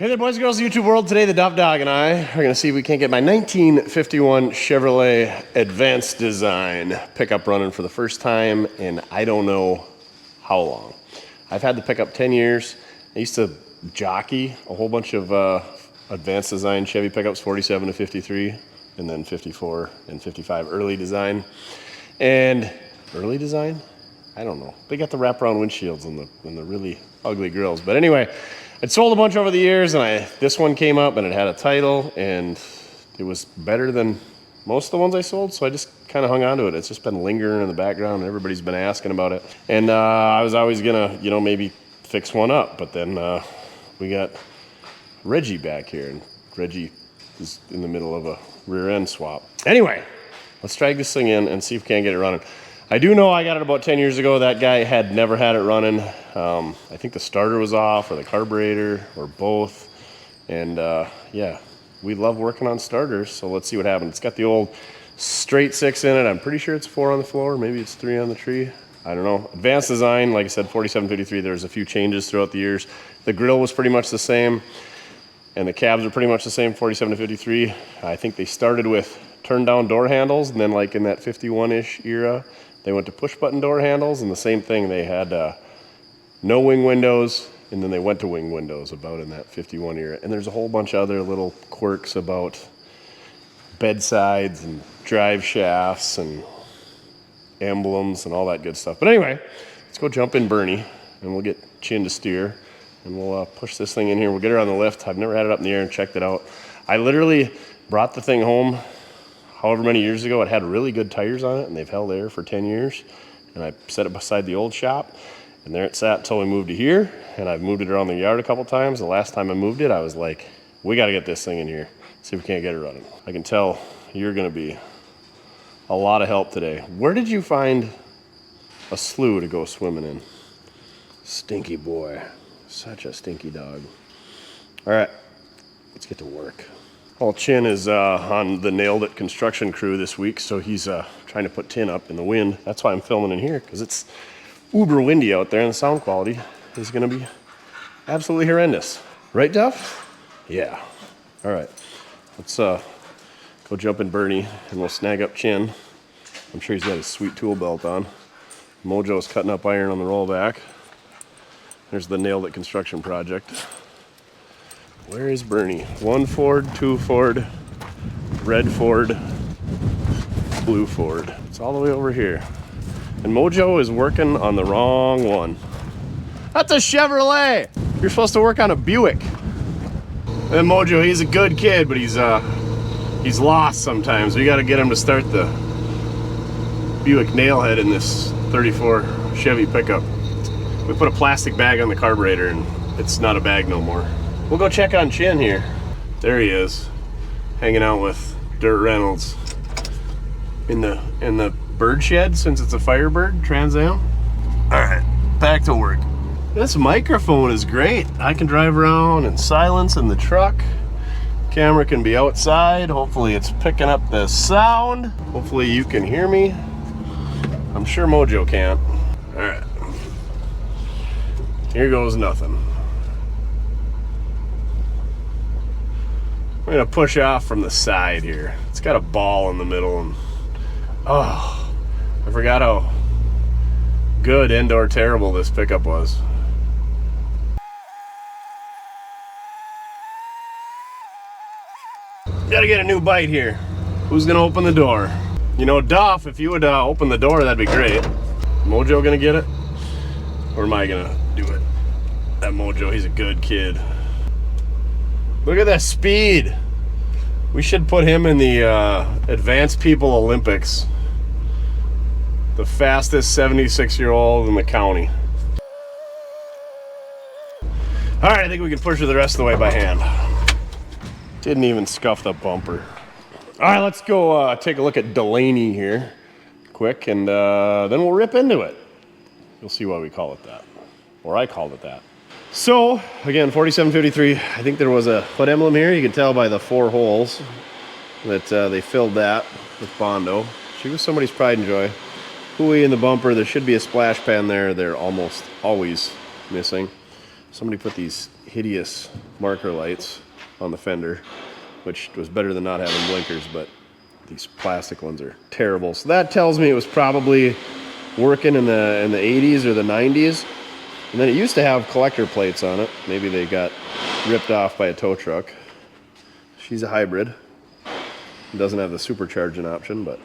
Hey there, boys and girls of YouTube world. Today, the Duff Dog and I are going to see if we can't get my 1951 Chevrolet Advanced Design pickup running for the first time in I don't know how long. I've had the pickup 10 years. I used to jockey a whole bunch of Advanced Design Chevy pickups, 47 to 53, and then 54 and 55 early design. And early design? I don't know. They got the wraparound windshields and the really ugly grills. But anyway, I'd sold a bunch over the years, and this one came up, and it had a title, and it was better than most of the ones I sold, so I just kind of hung on to it. It's just been lingering in the background, and everybody's been asking about it. And I was always gonna, maybe fix one up, but then we got Reggie back here, and Reggie is in the middle of a rear end swap. Anyway, let's drag this thing in and see if we can't get it running. I do know I got it about 10 years ago. That guy had never had it running. I think the starter was off, or the carburetor, or both. And yeah, we love working on starters, so let's see what happens. It's got the old straight 6 in it. I'm pretty sure it's 4 on the floor. Maybe it's 3 on the tree. I don't know. Advanced Design, like I said, 4753. There's a few changes throughout the years. The grill was pretty much the same, and the cabs are pretty much the same, 47 to 53. I think they started with turn down door handles, and then like in that 51-ish era, they went to push button door handles, and the same thing, they had no wing windows, and then they went to wing windows about in that 51 era. And there's a whole bunch of other little quirks about bedsides and drive shafts and emblems and all that good stuff. But anyway, let's go jump in Bernie, and we'll get Chin to steer, and we'll push this thing in here. We'll get her on the lift. I've never had it up in the air and checked it out. I literally brought the thing home however many years ago. It had really good tires on it, and they've held air for 10 years. And I set it beside the old shop, and there it sat until we moved to here. And I've moved it around the yard a couple times. The last time I moved it, I was like, we got to get this thing in here, see if we can't get it running. I can tell you're going to be a lot of help today. Where did you find a slough to go swimming in? Stinky boy. Such a stinky dog. All right, let's get to work. Well, Chin is on the Nailed It construction crew this week, so he's trying to put tin up in the wind. That's why I'm filming in here, because it's uber windy out there, and the sound quality is going to be absolutely horrendous. Right, Duff? Yeah. All right. Let's go jump in Bernie, and we'll snag up Chin. I'm sure he's got his sweet tool belt on. Mojo's cutting up iron on the rollback. There's the Nailed It construction project. Where is Bernie? 1 Ford, 2 Ford, red Ford, blue Ford. It's all the way over here. And Mojo is working on the wrong one. That's a Chevrolet! You're supposed to work on a Buick. And Mojo, he's a good kid, but he's lost sometimes. We gotta get him to start the Buick nailhead in this 34 Chevy pickup. We put a plastic bag on the carburetor, and it's not a bag no more. We'll go check on Chin here. There he is, hanging out with Dirt Reynolds in the bird shed, since it's a Firebird Trans Am. All right, back to work. This microphone is great. I can drive around and silence in the truck. Camera can be outside. Hopefully it's picking up the sound. Hopefully you can hear me. I'm sure Mojo can't. All right, here goes nothing. I'm gonna push off from the side here. It's got a ball in the middle, and oh, I forgot how good and/or terrible this pickup was. Gotta get a new bite here. Who's gonna open the door? Duff, if you would open the door, that'd be great. Mojo gonna get it? Or am I gonna do it? That Mojo, he's a good kid. Look at that speed. We should put him in the Advanced People Olympics. The fastest 76-year-old in the county. All right, I think we can push her the rest of the way by hand. Didn't even scuff the bumper. All right, let's go take a look at Delaney here quick, and then we'll rip into it. You'll see why we call it that, or I called it that. So, again, 4753, I think there was a foot emblem here. You can tell by the 4 holes that they filled that with Bondo. She was somebody's pride and joy. Hooey in the bumper. There should be a splash pan there. They're almost always missing. Somebody put these hideous marker lights on the fender, which was better than not having blinkers, but these plastic ones are terrible. So that tells me it was probably working in the 80s or the 90s. And then it used to have collector plates on it. Maybe they got ripped off by a tow truck. She's a hybrid. It doesn't have the supercharging option, but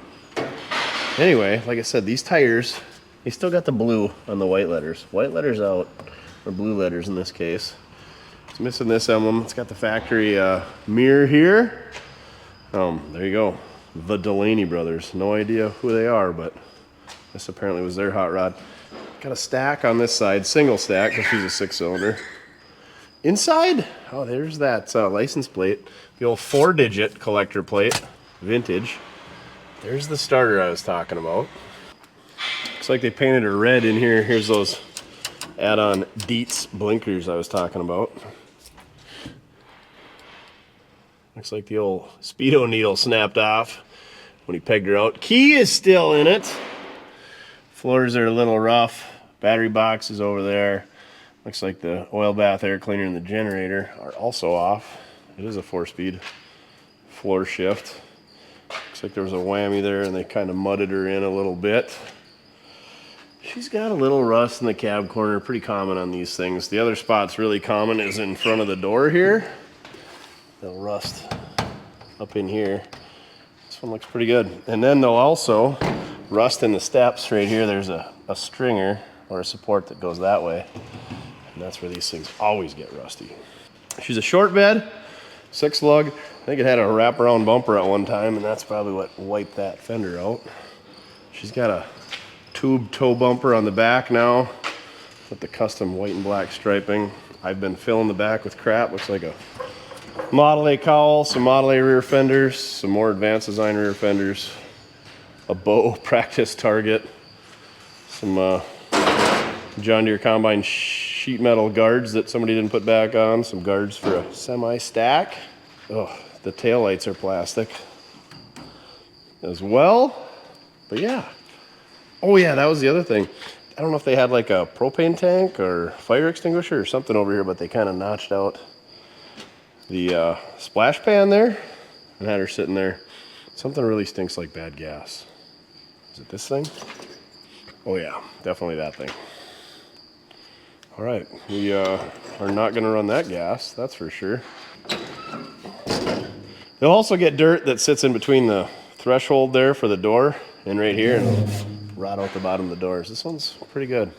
anyway, like I said, these tires, they still got the blue on the white letters. White letters out, or blue letters in this case. It's missing this emblem. It's got the factory mirror here. There you go. The Delaney brothers. No idea who they are, but this apparently was their hot rod. Got a stack on this side, single stack, because she's a 6-cylinder. Inside, oh, there's that license plate. The old 4-digit collector plate, vintage. There's the starter I was talking about. Looks like they painted her red in here. Here's those add-on Dietz blinkers I was talking about. Looks like the old Speedo needle snapped off when he pegged her out. Key is still in it. Floors are a little rough. Battery box is over there. Looks like the oil bath, air cleaner, and the generator are also off. It is a 4-speed floor shift. Looks like there was a whammy there and they kind of mudded her in a little bit. She's got a little rust in the cab corner, pretty common on these things. The other spot's really common is in front of the door here. They'll rust up in here. This one looks pretty good. And then they'll also rust in the steps right here. There's a stringer or a support that goes that way. And that's where these things always get rusty. She's a short bed, 6-lug. I think it had a wraparound bumper at one time, and that's probably what wiped that fender out. She's got a tube toe bumper on the back now with the custom white and black striping. I've been filling the back with crap. Looks like a Model A cowl, some Model A rear fenders, some more advanced design rear fenders, a Bow practice target, some John Deere combine sheet metal guards that somebody didn't put back on, some guards for a semi-stack. Oh, the taillights are plastic as well. But yeah. Oh yeah, that was the other thing. I don't know if they had like a propane tank or fire extinguisher or something over here, but they kind of notched out the splash pan there and had her sitting there. Something really stinks like bad gas. Is it this thing? Oh yeah, definitely that thing. All right, we are not gonna run that gas, that's for sure. They'll also get dirt that sits in between the threshold there for the door and right here, and rot out the bottom of the doors. This one's pretty good.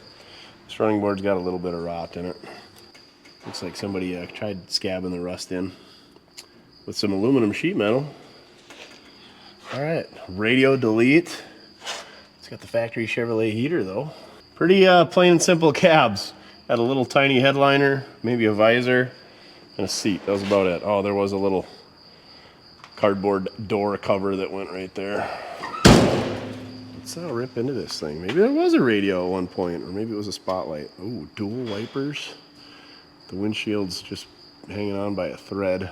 This running board's got a little bit of rot in it. Looks like somebody tried scabbing the rust in with some aluminum sheet metal. All right, radio delete. It's got the factory Chevrolet heater though. Pretty plain and simple cabs. Had a little tiny headliner, maybe a visor, and a seat. That was about it. Oh, there was a little cardboard door cover that went right there. Let's rip into this thing. Maybe there was a radio at one point, or maybe it was a spotlight. Ooh, dual wipers. The windshield's just hanging on by a thread.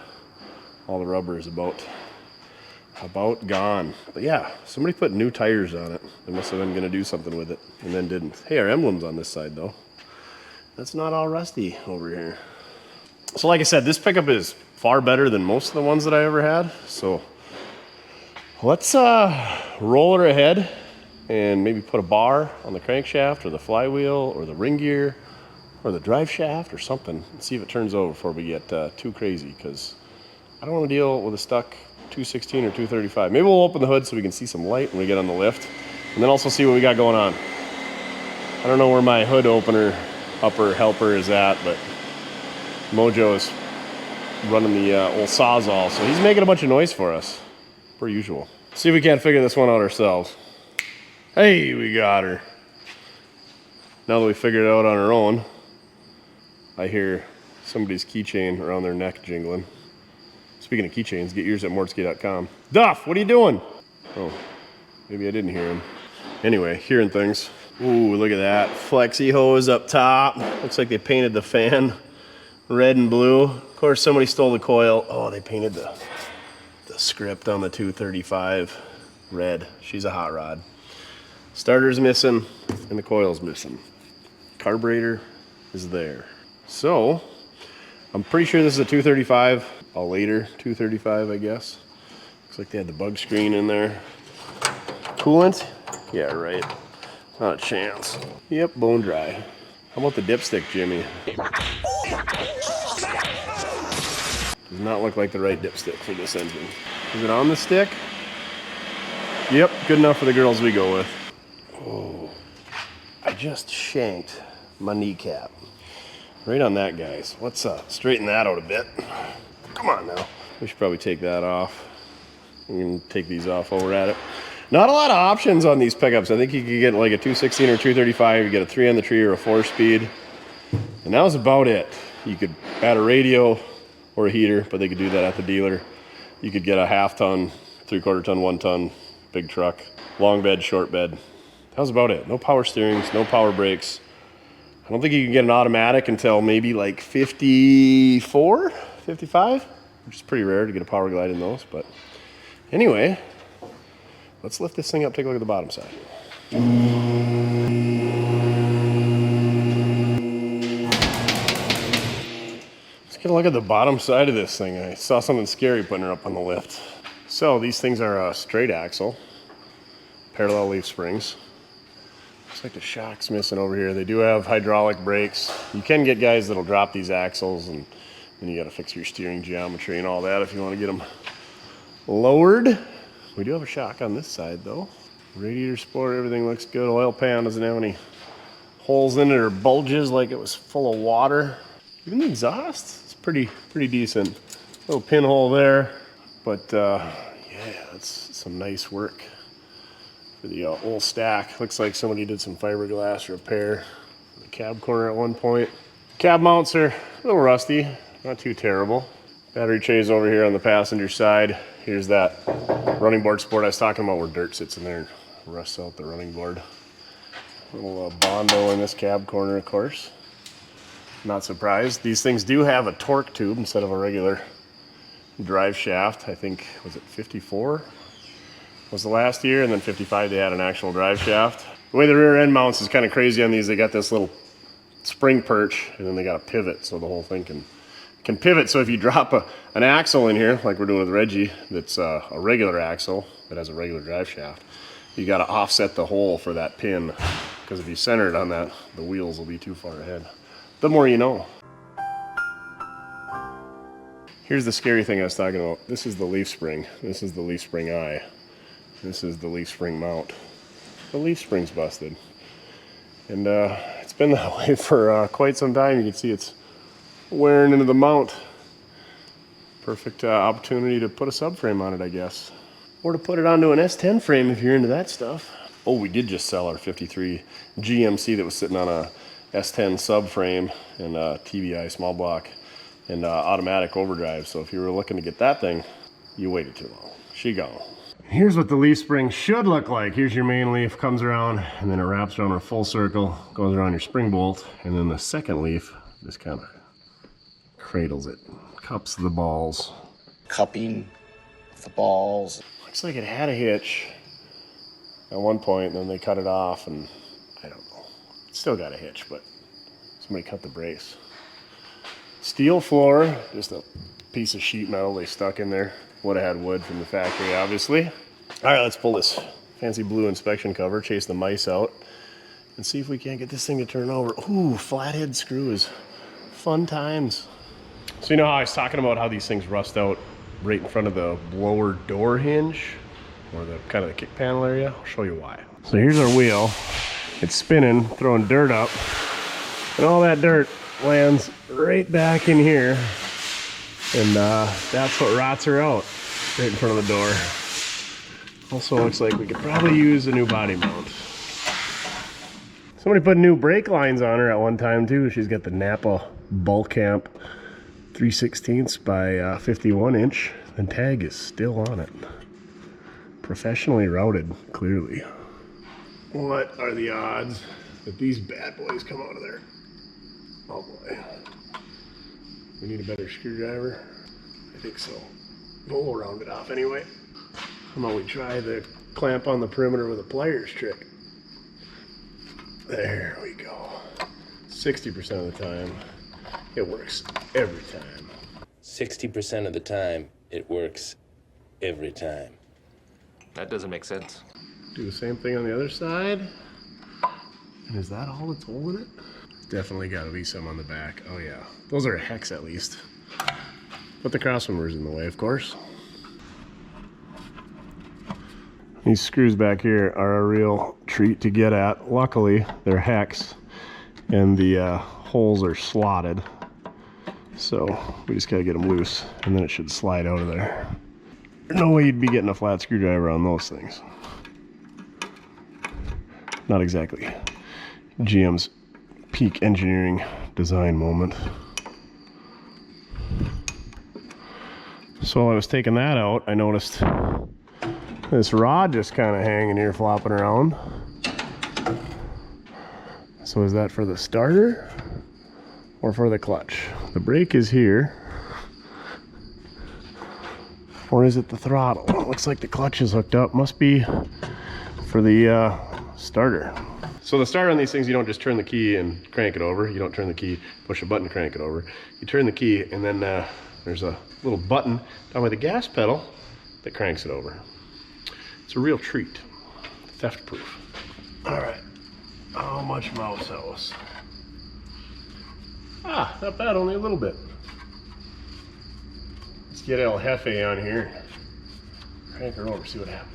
All the rubber is about gone. But yeah, somebody put new tires on it. They must have been gonna do something with it and then didn't. Hey, our emblem's on this side though. That's not all rusty over here. So like I said, this pickup is far better than most of the ones that I ever had. So let's roll her ahead and maybe put a bar on the crankshaft or the flywheel or the ring gear or the drive shaft or something and see if it turns over before we get too crazy, because I don't want to deal with a stuck 216 or 235. Maybe we'll open the hood so we can see some light when we get on the lift, and then also see what we got going on. I don't know where my hood opener upper helper is at, but Mojo is running the old Sawzall, so he's making a bunch of noise for us, per usual. See if we can't figure this one out ourselves. Hey, we got her. Now that we figured it out on our own, I hear somebody's keychain around their neck jingling. Speaking of keychains, get yours at mortske.com. Duff, what are you doing? Oh, maybe I didn't hear him. Anyway, hearing things. Ooh, look at that. Flexi hose up top. Looks like they painted the fan red and blue. Of course, somebody stole the coil. Oh, they painted the script on the 235 red. She's a hot rod. Starter's missing and the coil's missing. Carburetor is there. So, I'm pretty sure this is a 235, a later 235, I guess. Looks like they had the bug screen in there. Coolant? Yeah, right. Not a chance. Yep, bone dry. How about the dipstick, Jimmy? Does not look like the right dipstick for this engine. Is it on the stick? Yep, good enough for the girls we go with. Oh, I just shanked my kneecap. Right on that, guys. Let's straighten that out a bit. Come on now. We should probably take that off. We can take these off while we're at it. Not a lot of options on these pickups. I think you could get like a 216 or 235. You get a 3 on the tree or a 4-speed. And that was about it. You could add a radio or a heater, but they could do that at the dealer. You could get a 1/2 ton, 3/4 ton, 1 ton, big truck, long bed, short bed. That was about it. No power steerings, no power brakes. I don't think you can get an automatic until maybe like 54, 55, which is pretty rare to get a power glide in those. But anyway, let's lift this thing up, take a look at the bottom side. Let's get a look at the bottom side of this thing. I saw something scary putting her up on the lift. So these things are a straight axle, parallel leaf springs. Looks like the shock's missing over here. They do have hydraulic brakes. You can get guys that'll drop these axles, and then you gotta fix your steering geometry and all that if you wanna get them lowered. We do have a shock on this side though. Radiator sport, everything looks good. Oil pan doesn't have any holes in it or bulges like it was full of water. Even the exhaust is pretty decent. Little pinhole there, but yeah, that's some nice work for the old stack. Looks like somebody did some fiberglass repair in the cab corner at one point. Cab mounts are a little rusty, not too terrible. Battery trays over here on the passenger side. Here's that running board sport I was talking about where dirt sits in there and rusts out the running board. Little Bondo in this cab corner, of course. Not surprised. These things do have a torque tube instead of a regular drive shaft. I think, was it 54? Was the last year, and then 55 they had an actual drive shaft. The way the rear end mounts is kind of crazy on these. They got this little spring perch, and then they got a pivot, so the whole thing can pivot. So if you drop an axle in here, like we're doing with Reggie, that's a regular axle that has a regular drive shaft, you got to offset the hole for that pin, because if you center it on that, the wheels will be too far ahead. The more you know. Here's the scary thing I was talking about. This is the leaf spring. This is the leaf spring eye. This is the leaf spring mount. The leaf spring's busted. And it's been that way for quite some time. You can see it's wearing into the mount. Perfect opportunity to put a subframe on it, I guess. Or to put it onto an S10 frame if you're into that stuff. Oh, we did just sell our 53 GMC that was sitting on a S10 subframe and TBI small block and automatic overdrive. So if you were looking to get that thing, you waited too long. She gone. Here's what the leaf spring should look like. Here's your main leaf, comes around, and then it wraps around in a full circle, goes around your spring bolt, and then the second leaf just kind of cradles it, cups the balls. Cupping the balls. Looks like it had a hitch at one point, and then they cut it off, and I don't know. It's still got a hitch, but somebody cut the brace. Steel floor, just a piece of sheet metal they stuck in there. Would have had wood from the factory, obviously. All right, let's pull this fancy blue inspection cover, chase the mice out, and see if we can't get this thing to turn over. Ooh, flathead screws. Fun times. So you know how I was talking about how these things rust out right in front of the blower door hinge, or the kind of the kick panel area? I'll show you why. So here's our wheel. It's spinning, throwing dirt up, and all that dirt lands right back in here. And that's what rots her out, right in front of the door. Also looks like we could probably use a new body mount. Somebody put new brake lines on her at one time too. She's got the Napa Bulk Camp 3/16 by 51 inch. The tag is still on it. Professionally routed, clearly. What are the odds that these bad boys come out of there? Oh boy. We need a better screwdriver? I think so. We'll round it off anyway. How about we try the clamp on the perimeter with a pliers trick? There we go. 60% of the time, it works every time. 60% of the time, it works every time. That doesn't make sense. Do the same thing on the other side. And is that all that's holding it? Definitely got to be some on the back. Oh yeah, those are a hex at least. Put the cross members in the way, of course. These screws back here are a real treat to get at. Luckily, they're hex and the holes are slotted. So we just gotta get them loose and then it should slide out of there. There's no way you'd be getting a flat screwdriver on those things. Not exactly GM's peak engineering design moment. So while I was taking that out, I noticed this rod just kind of hanging here, flopping around. So is that for the starter or for the clutch? The brake is here. Or is it the throttle? It looks like the clutch is hooked up. Must be for the starter. So the starter on these things, you don't just turn the key and crank it over. You don't turn the key, push a button, crank it over. You turn the key and then there's a little button down by the gas pedal that cranks it over. It's a real treat. Theft proof. All right, how much mouse house? Ah, not bad, only a little bit. Let's get El Jefe on here. Crank her over, see what happens.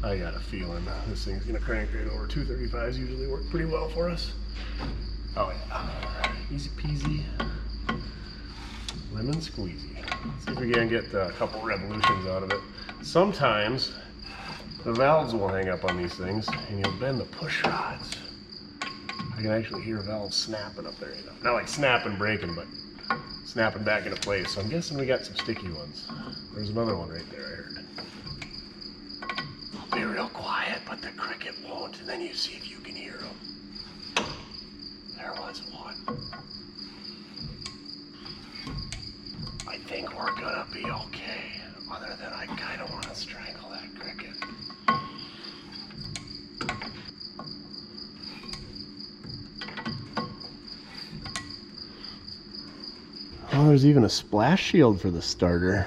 I got a feeling this thing's gonna crank right over. 235s usually work pretty well for us. Oh yeah, easy peasy, lemon squeezy. Let's see if we can get a couple revolutions out of it. Sometimes the valves will hang up on these things and you'll bend the push rods. I can actually hear valves snapping up there. Not like snapping, breaking, but snapping back into place. So I'm guessing we got some sticky ones. There's another one right there, I heard. Be real quiet, but the cricket won't, and then you see if you can hear them. There was one. I think we're gonna be okay, other than I kinda wanna strangle that cricket. Oh, there's even a splash shield for the starter.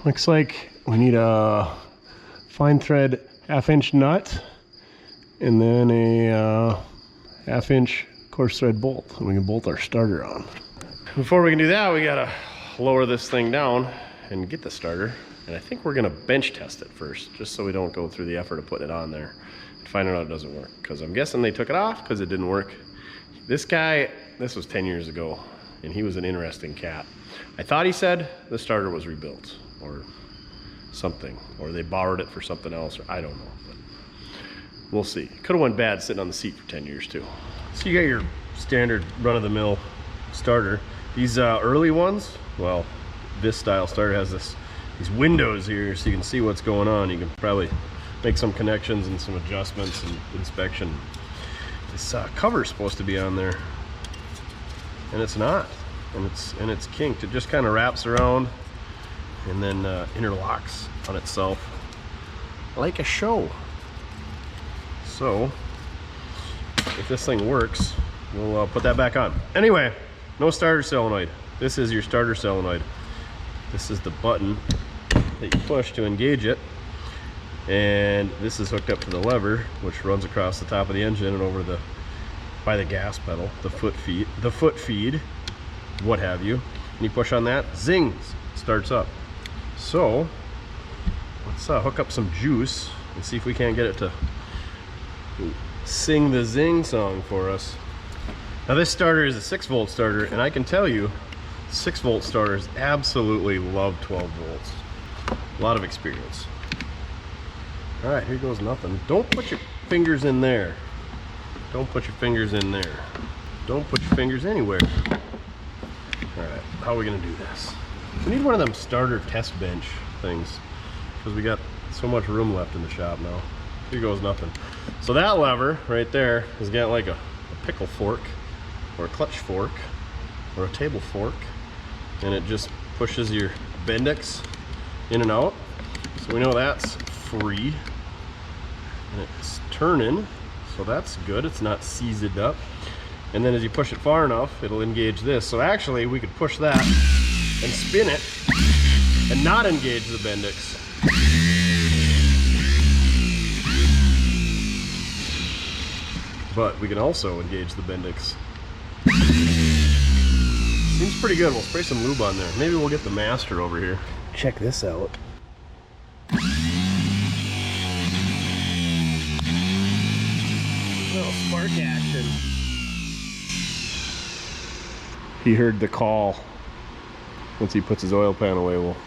Looks like we need a fine thread 1/2-inch nut and then a 1/2-inch coarse thread bolt, and we can bolt our starter on. Before we can do that, we gotta lower this thing down and get the starter, and I think we're gonna bench test it first, just so we don't go through the effort of putting it on there and finding out it doesn't work, because I'm guessing they took it off because it didn't work. This guy, this was 10 years ago, and he was an interesting cat. I thought he said the starter was rebuilt or something, or they borrowed it for something else, or I don't know, but we'll see. Could have went bad sitting on the seat for 10 years too. So you got your standard run-of-the-mill starter. These early ones, well, this style starter has these windows here so you can see what's going on. You can probably make some connections and some adjustments and inspection. This cover's supposed to be on there, and it's not, and it's kinked. It just kind of wraps around and then interlocks on itself like a show. So if this thing works, we'll put that back on. Anyway, no starter solenoid. This is your starter solenoid. This is the button that you push to engage it, and this is hooked up to the lever, which runs across the top of the engine and over by the gas pedal, the foot feed, what have you. And you push on that, zings, starts up. So let's hook up some juice and see if we can't get it to sing the zing song for us. Now this starter is a 6-volt starter, and I can tell you 6-volt starters absolutely love 12 volts. A lot of experience. All right, here goes nothing. Don't put your fingers in there. Don't put your fingers in there. Don't put your fingers anywhere. All right, how are we gonna do this? We need one of them starter test bench things, because we got so much room left in the shop now. Here goes nothing. So that lever right there has got like a pickle fork, or a clutch fork, or a table fork, and it just pushes your Bendix in and out. So we know that's free, and it's turning, so that's good. It's not seized up. And then as you push it far enough, it'll engage this. So actually, we could push that and spin it and not engage the Bendix. But we can also engage the Bendix. Seems pretty good. We'll spray some lube on there. Maybe we'll get the master over here. Check this out. Little spark action. He heard the call. Once he puts his oil pan away, we'll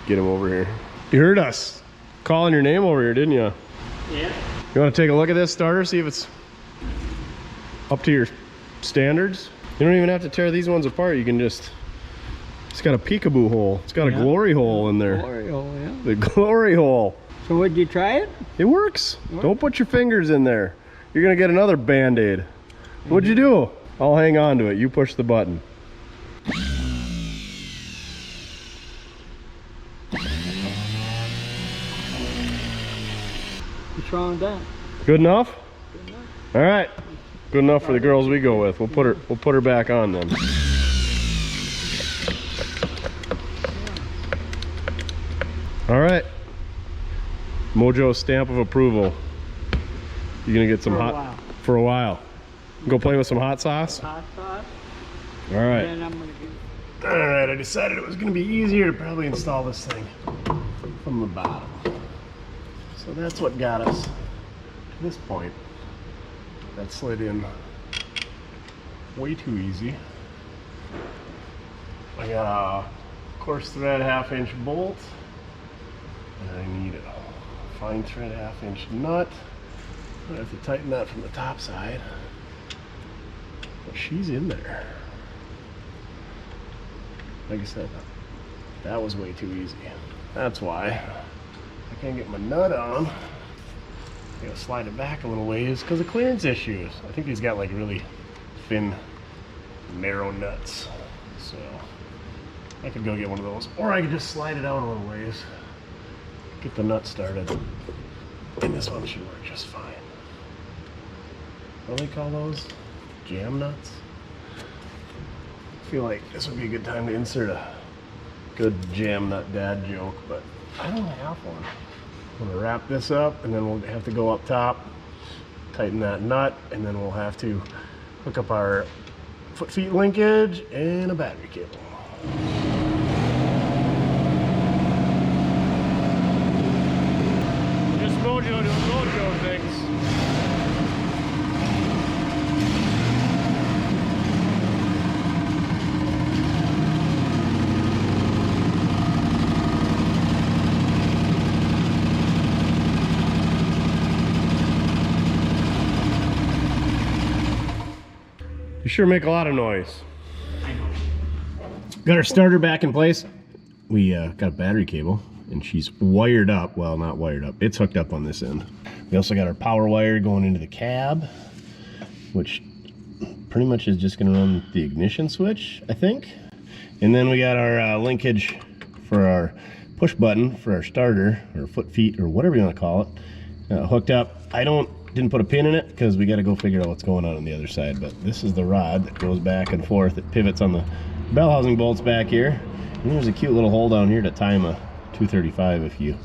get him over here. You heard us calling your name over here, didn't you? Yeah. You want to take a look at this starter, see if it's up to your standards? You don't even have to tear these ones apart. You can just, it's got a peekaboo hole. It's got a glory hole in there. Glory hole, yeah. The glory hole. So would you try it? It works. Don't put your fingers in there. You're gonna get another Band-Aid. What'd you do? I'll hang on to it. You push the button. What's wrong with that? Good enough? Good enough. All right. Good enough for the girls we go with. We'll put her back on then. All right. Mojo's stamp of approval. You're gonna get some for a while. Go play with some hot sauce. Hot sauce. All right. Then I'm gonna do. All right. I decided it was gonna be easier to probably install this thing from the bottom. So that's what got us to this point. That slid in way too easy. I got a coarse thread 1/2 inch bolt, and I need a fine thread 1/2 inch nut. I have to tighten that from the top side, but she's in there. Like I said, that was way too easy. That's why I can't get my nut on. I gotta slide it back a little ways because of clearance issues. I think he's got like really thin, narrow nuts. So I could go get one of those, or I could just slide it out a little ways, get the nut started, and this one should work just fine. What do they call those? Jam nuts? I feel like this would be a good time to insert a good jam nut dad joke, but I don't have one. I'm gonna wrap this up, and then we'll have to go up top, tighten that nut, and then we'll have to hook up our foot-feet linkage and a battery cable. Just Mojo doing Mojo things. You sure make a lot of noise. Got our starter back in place. We got a battery cable, and she's wired up. Well, not wired up. It's hooked up on this end. We also got our power wire going into the cab, which pretty much is just going to run the ignition switch, I think. And then we got our linkage for our push button for our starter, or foot feet, or whatever you want to call it, hooked up. I didn't put a pin in it because we got to go figure out what's going on the other side, but this is the rod that goes back and forth. It pivots on the bell housing bolts back here, and there's a cute little hole down here to time a 235 if you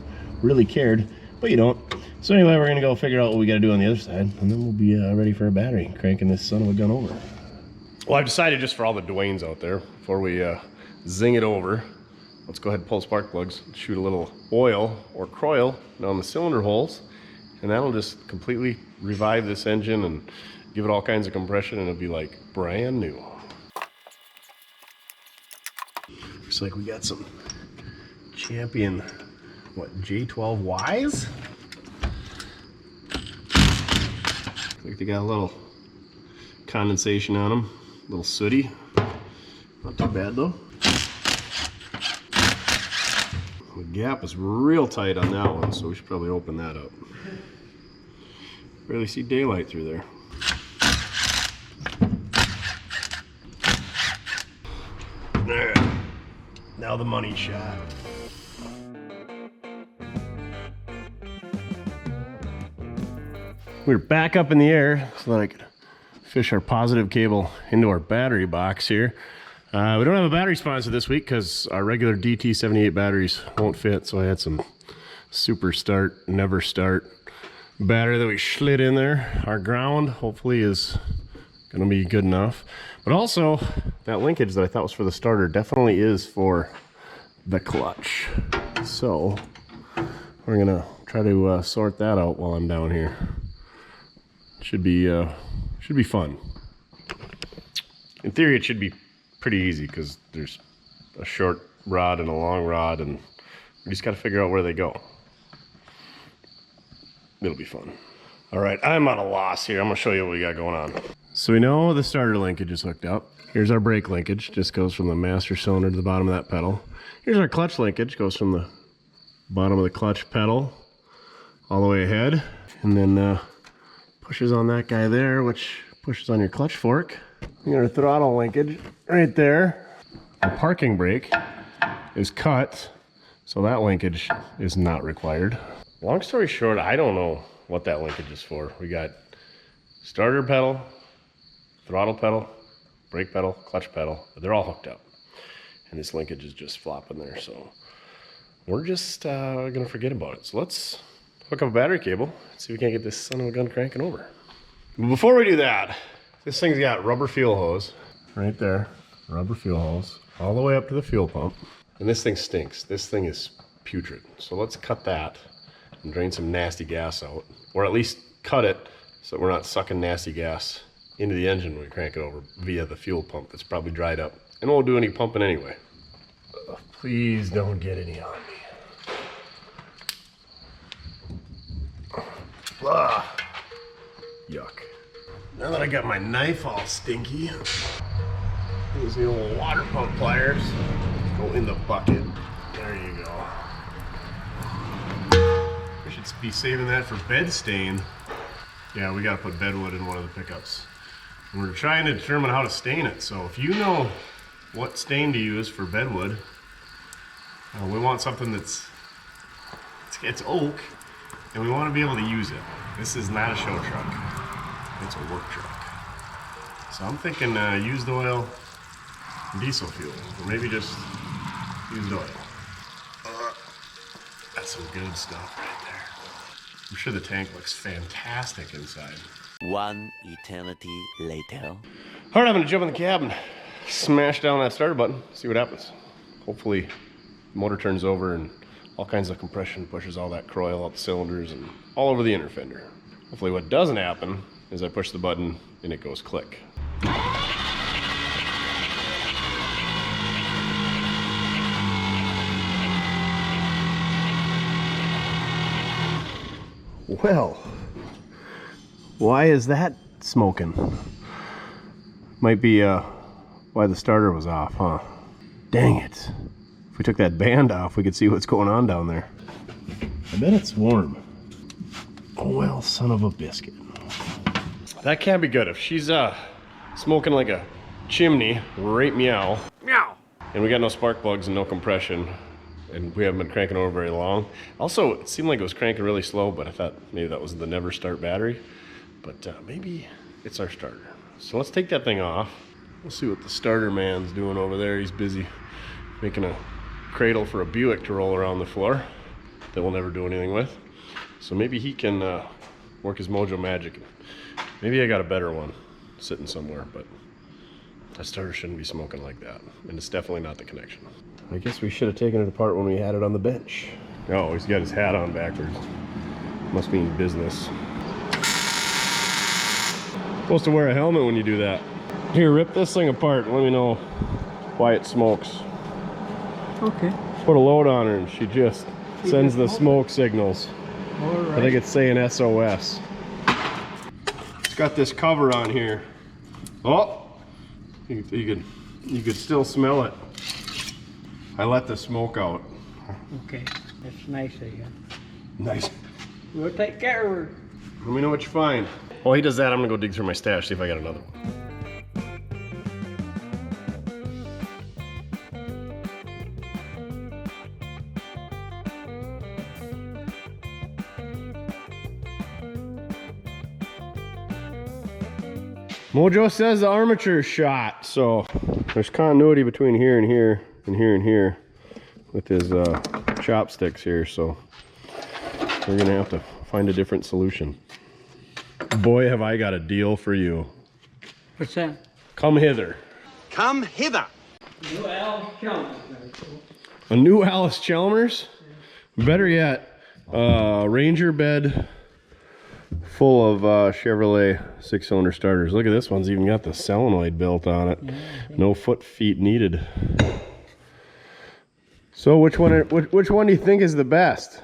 really cared, but you don't. So anyway, we're gonna go figure out what we got to do on the other side, and then we'll be ready for a battery, cranking this son of a gun over. Well, I've decided, just for all the Dwaynes out there, before we zing it over, let's go ahead and pull spark plugs, shoot a little oil or Croil down the cylinder holes, and that'll just completely revive this engine and give it all kinds of compression, and it'll be like brand new. Looks like we got some Champion, what, J12Ys? Looks like they got a little condensation on them, a little sooty. Not too bad though. The gap is real tight on that one, so we should probably open that up. Barely see daylight through there. There. Now the money shot. We're back up in the air so that I could fish our positive cable into our battery box here. We don't have a battery sponsor this week because our regular DT78 batteries won't fit, so I had some super start, never start battery that we slid in there. Our ground hopefully is gonna be good enough, but also that linkage that I thought was for the starter definitely is for the clutch. So we're gonna try to sort that out while I'm down here. Should be fun. In theory, it should be pretty easy because there's a short rod and a long rod, and we just got to figure out where they go. It'll be fun. All right, I'm at a loss here. I'm gonna show you what we got going on. So we know the starter linkage is hooked up. Here's our brake linkage, just goes from the master cylinder to the bottom of that pedal. Here's our clutch linkage, goes from the bottom of the clutch pedal all the way ahead, and then pushes on that guy there, which pushes on your clutch fork. You got our throttle linkage right there. The parking brake is cut, so that linkage is not required. Long story short, I don't know what that linkage is for. We got starter pedal, throttle pedal, brake pedal, clutch pedal, but they're all hooked up. And this linkage is just flopping there, so we're just gonna forget about it. So let's hook up a battery cable, see if we can't get this son of a gun cranking over. But before we do that, this thing's got rubber fuel hose right there, rubber fuel hose, all the way up to the fuel pump. And this thing stinks. This thing is putrid. So let's cut that and drain some nasty gas out, or at least cut it so that we're not sucking nasty gas into the engine when we crank it over via the fuel pump that's probably dried up. And we won't do any pumping anyway. Please don't get any on me. Ah, yuck. Now that I got my knife all stinky, use the old water pump pliers. Go in the bucket. There you go. We should be saving that for bed stain. Yeah, we gotta put bedwood in one of the pickups. And we're trying to determine how to stain it. So if you know what stain to use for bedwood, we want something that's it's oak, and we want to be able to use it. This is not a show truck. It's a work truck. So I'm thinking used oil, diesel fuel, or maybe just used oil. That's some good stuff right there. I'm sure the tank looks fantastic inside. One eternity later. All right, I'm gonna jump in the cab and smash down that starter button, see what happens. Hopefully the motor turns over and all kinds of compression pushes all that coil out the cylinders and all over the inner fender. Hopefully what doesn't happen is I push the button and it goes click. Well, why is that smoking? Might be why the starter was off, huh? Dang it. If we took that band off, we could see what's going on down there. I bet it's warm. Oh well, son of a biscuit. That can't be good. If she's smoking like a chimney, right meow. Meow. And we got no spark plugs and no compression, and we haven't been cranking over very long. Also, it seemed like it was cranking really slow, but I thought maybe that was the never start battery. But maybe it's our starter. So let's take that thing off. We'll see what the starter man's doing over there. He's busy making a cradle for a Buick to roll around the floor that we'll never do anything with. So maybe he can work his mojo magic. Maybe I got a better one sitting somewhere, but that starter shouldn't be smoking like that. And it's definitely not the connection. I guess we should have taken it apart when we had it on the bench. Oh, he's got his hat on backwards. Must be in business. Supposed to wear a helmet when you do that. Here, rip this thing apart and let me know why it smokes. Okay. Put a load on her and she just sends the smoke signals. All right. I think it's saying SOS. It's got this cover on here. Oh, you could still smell it. I let the smoke out. Okay. That's nice of you. Nice. We'll take care of her. Let me know what you find. While he does that, I'm gonna go dig through my stash, see if I got another one. Mojo says the armature is shot, so there's continuity between here and here and here and here with his chopsticks here, so we're gonna have to find a different solution. Boy, have I got a deal for you. What's that? Come hither. Come hither. New Alice Chalmers. A new Alice Chalmers? Better yet, Ranger bed full of Chevrolet 6-cylinder starters. Look at this one's even got the solenoid built on it. Yeah, no foot feet needed. So which one do you think is the best?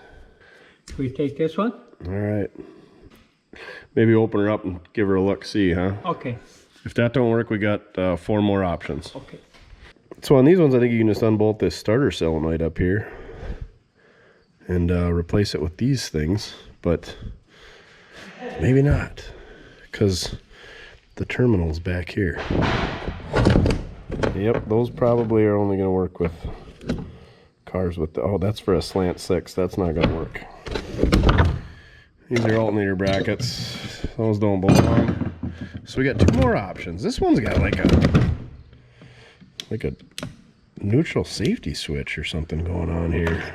We take this one? All right. Maybe open her up and give her a look, see, huh? Okay. If that don't work, we got 4 more options. Okay. So on these ones, I think you can just unbolt this starter solenoid up here and replace it with these things, but maybe not, because the terminal's back here. Yep, those probably are only going to work with cars with the, oh, that's for a slant 6. That's not going to work. These are alternator brackets. Those don't belong. So we got 2 more options. This one's got like a neutral safety switch or something going on here.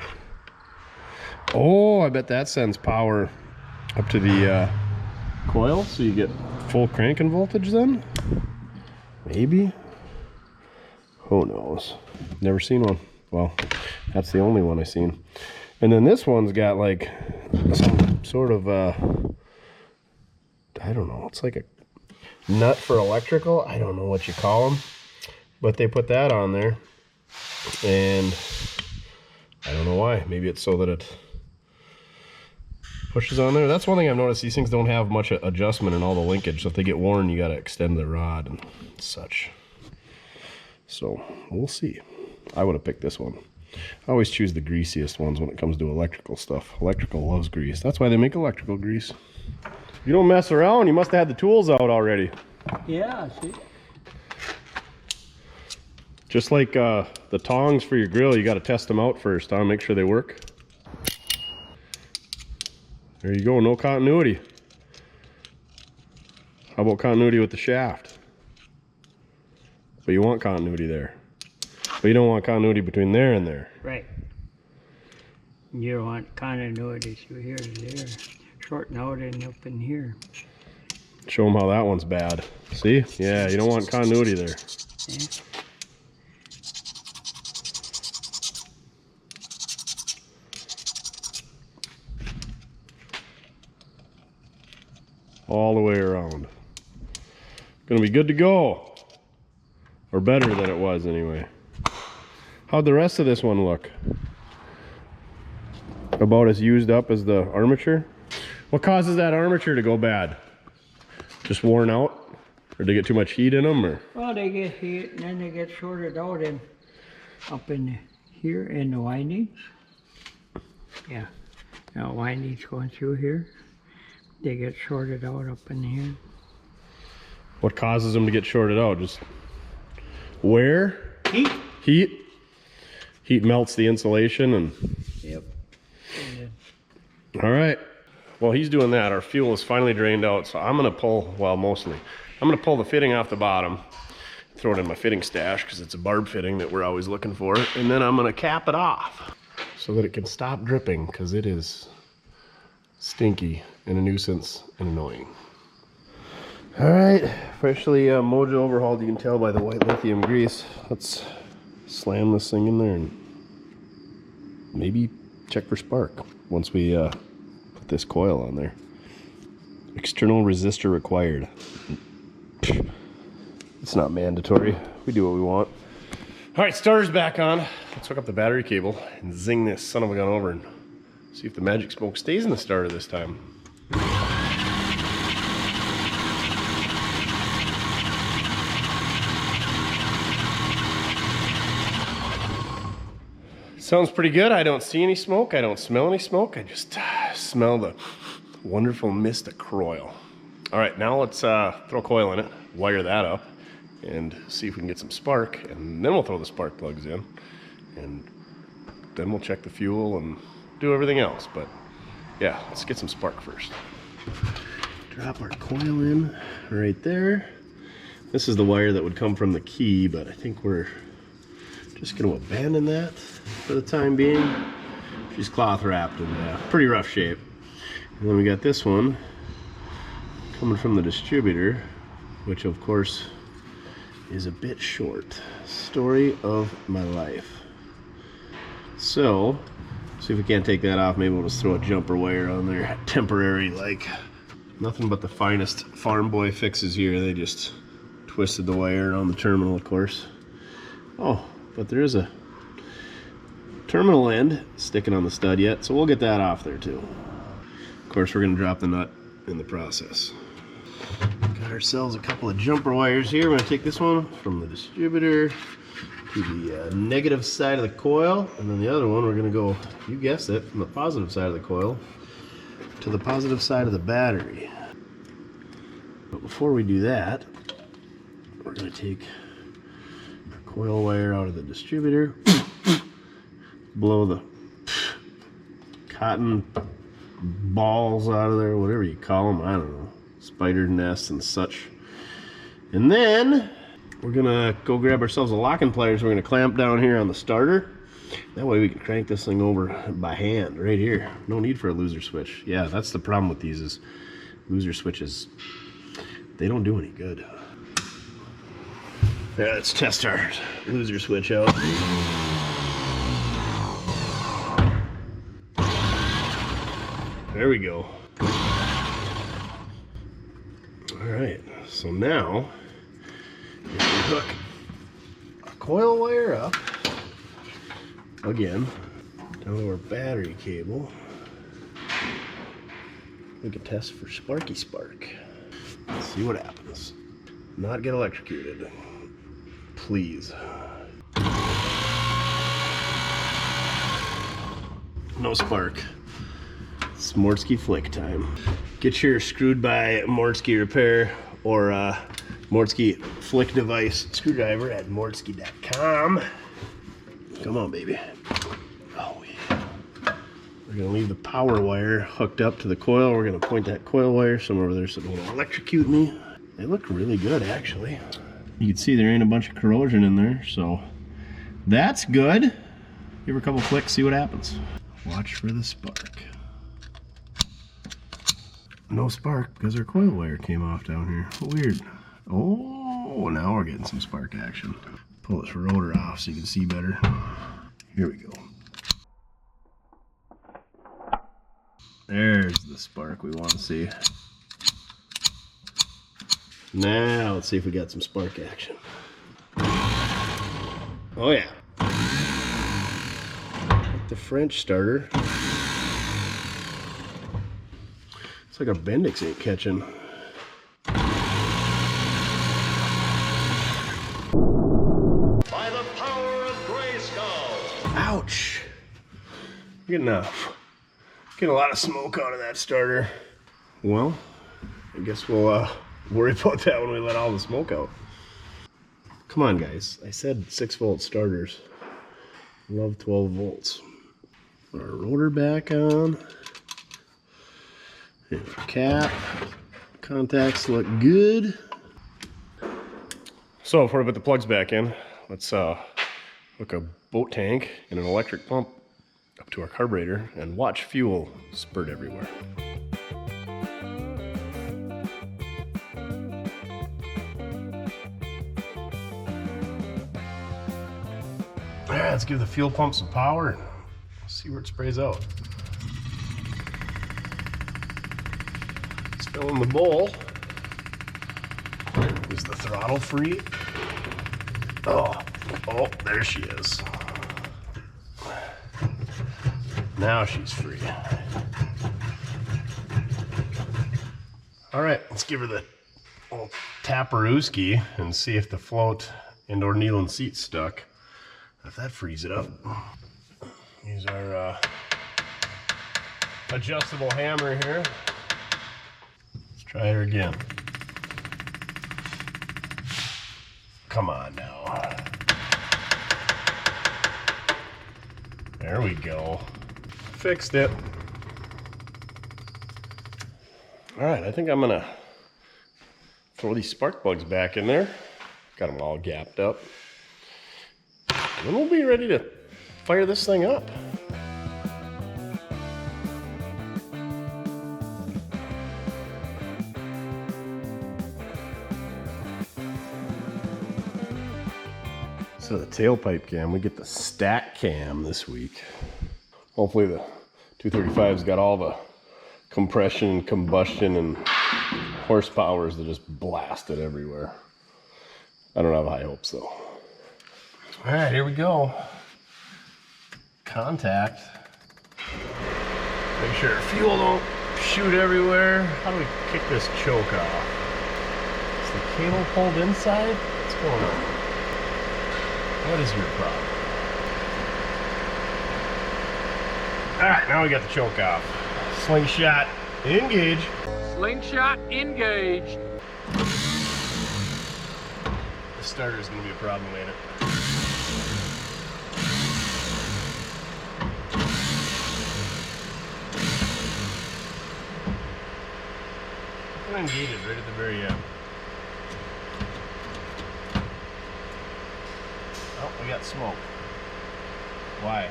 Oh, I bet that sends power up to the coil, so you get full cranking voltage then? Maybe? Who knows? Never seen one. Well, that's the only one I've seen. And then this one's got like some sort of, I don't know, it's like a nut for electrical. I don't know what you call them, but they put that on there. And I don't know why. Maybe it's so that it pushes on there. That's one thing I've noticed. These things don't have much adjustment in all the linkage. So if they get worn, you got to extend the rod and such. So we'll see. I would have picked this one. I always choose the greasiest ones when it comes to electrical stuff. Electrical loves grease. That's why they make electrical grease. You don't mess around. You must have had the tools out already. Yeah, see. Just like the tongs for your grill, you got to test them out first, huh? Make sure they work. There you go, no continuity. How about continuity with the shaft? But you want continuity there. But you don't want continuity between there and there. Right. You don't want continuity through here to there. Shorten out and up in here. Show them how that one's bad. See? Yeah, you don't want continuity there. Yeah. All the way around. Gonna be good to go. Or better than it was anyway. How'd the rest of this one look? About as used up as the armature? What causes that armature to go bad? Just worn out? Or they get too much heat in them? Or? Well, they get heat and then they get shorted out in up in here in the windings. Yeah. Now windings going through here. They get shorted out up in here. What causes them to get shorted out? Just wear? Heat. Heat? Heat melts the insulation and... Yep. All right. Well, he's doing that. Our fuel is finally drained out, so I'm going to pull, well, mostly. I'm going to pull the fitting off the bottom, throw it in my fitting stash because it's a barb fitting that we're always looking for, and then I'm going to cap it off so that it can stop dripping because it is stinky and a nuisance and annoying. All right, freshly Mojo overhauled. You can tell by the white lithium grease. Let's slam this thing in there and maybe check for spark once we put this coil on there. External resistor required. It's not mandatory. We do what we want. All right, starter's back on. Let's hook up the battery cable and zing this son of a gun over and see if the magic smoke stays in the starter this time. Sounds pretty good. I don't see any smoke. I don't smell any smoke. I just smell the wonderful mist of coil. All right, now let's throw coil in it, wire that up, and see if we can get some spark, and then we'll throw the spark plugs in, and then we'll check the fuel and do everything else. But yeah, let's get some spark first. Drop our coil in right there. This is the wire that would come from the key, but I think we're just going to abandon that for the time being. She's cloth wrapped in pretty rough shape. And then we got this one coming from the distributor, which of course is a bit short. Story of my life. So, see if we can't take that off. Maybe we'll just throw a jumper wire on there, temporary, like. Nothing but the finest farm boy fixes here. They just twisted the wire on the terminal, of course. Oh, but there is a terminal end sticking on the stud yet, so we'll get that off there too. Of course, we're going to drop the nut in the process. Got ourselves a couple of jumper wires here. We're going to take this one from the distributor to the negative side of the coil, and then the other one we're going to go, you guessed it, from the positive side of the coil to the positive side of the battery. But before we do that, we're going to take our coil wire out of the distributor, blow the cotton balls out of there, whatever you call them, I don't know, spider nests and such. And then we're going to go grab ourselves a locking pliers. We're going to clamp down here on the starter. That way we can crank this thing over by hand right here. No need for a loser switch. Yeah, that's the problem with these is loser switches, they don't do any good. Yeah, let's test our loser switch out. There we go. Alright, so now if we hook a coil wire up again down to our battery cable, we can test for sparky spark. Let's see what happens. Not get electrocuted, please. No spark. It's Mortske flick time. Get your screwed by Mortske repair or Mortske flick device screwdriver at mortske.com. Come on, baby. Oh, yeah. We're going to leave the power wire hooked up to the coil. We're going to point that coil wire somewhere over there so it won't electrocute me. They look really good, actually. You can see there ain't a bunch of corrosion in there, so that's good. Give her a couple flicks, see what happens. Watch for the spark. No spark because our coil wire came off down here. Weird. Oh, now we're getting some spark action. Pull this rotor off so you can see better. Here we go. There's the spark we want to see. Now let's see if we got some spark action. Oh yeah. Like the French starter. It's like our Bendix ain't catching. By the power of Grayskull. Ouch. Getting a lot of smoke out of that starter. Well, I guess we'll worry about that when we let all the smoke out. Come on, guys. I said 6-volt starters. Love 12 volts. Put our rotor back on. And our cap. Contacts look good. So before we put the plugs back in, let's hook a boat tank and an electric pump up to our carburetor and watch fuel spurt everywhere. Alright, let's give the fuel pump some power and see where it sprays out. Let's fill in the bowl. Is the throttle free? Oh, there she is. Now she's free. All right, let's give her the old taparooski and see if the float and/or Neyland seat's stuck. If that frees it up, use our adjustable hammer here. Let's try her again. Come on now. There we go. Fixed it. All right, I think I'm gonna throw these spark plugs back in there. Got them all gapped up. And then we'll be ready to fire this thing up. So the tailpipe cam, we get the stack cam this week. Hopefully the 235's got all the compression, combustion, and horsepowers that just blast it everywhere. I don't have high hopes though. All right, here we go. Contact. Make sure fuel don't shoot everywhere. How do we kick this choke off? Is the cable pulled inside? What's going on? What is your problem? All right, now we got the choke off. Slingshot, engage. Slingshot engaged. The starter is going to be a problem, ain't it? I'm going to engage it right at the very end. Oh, we got smoke. Why?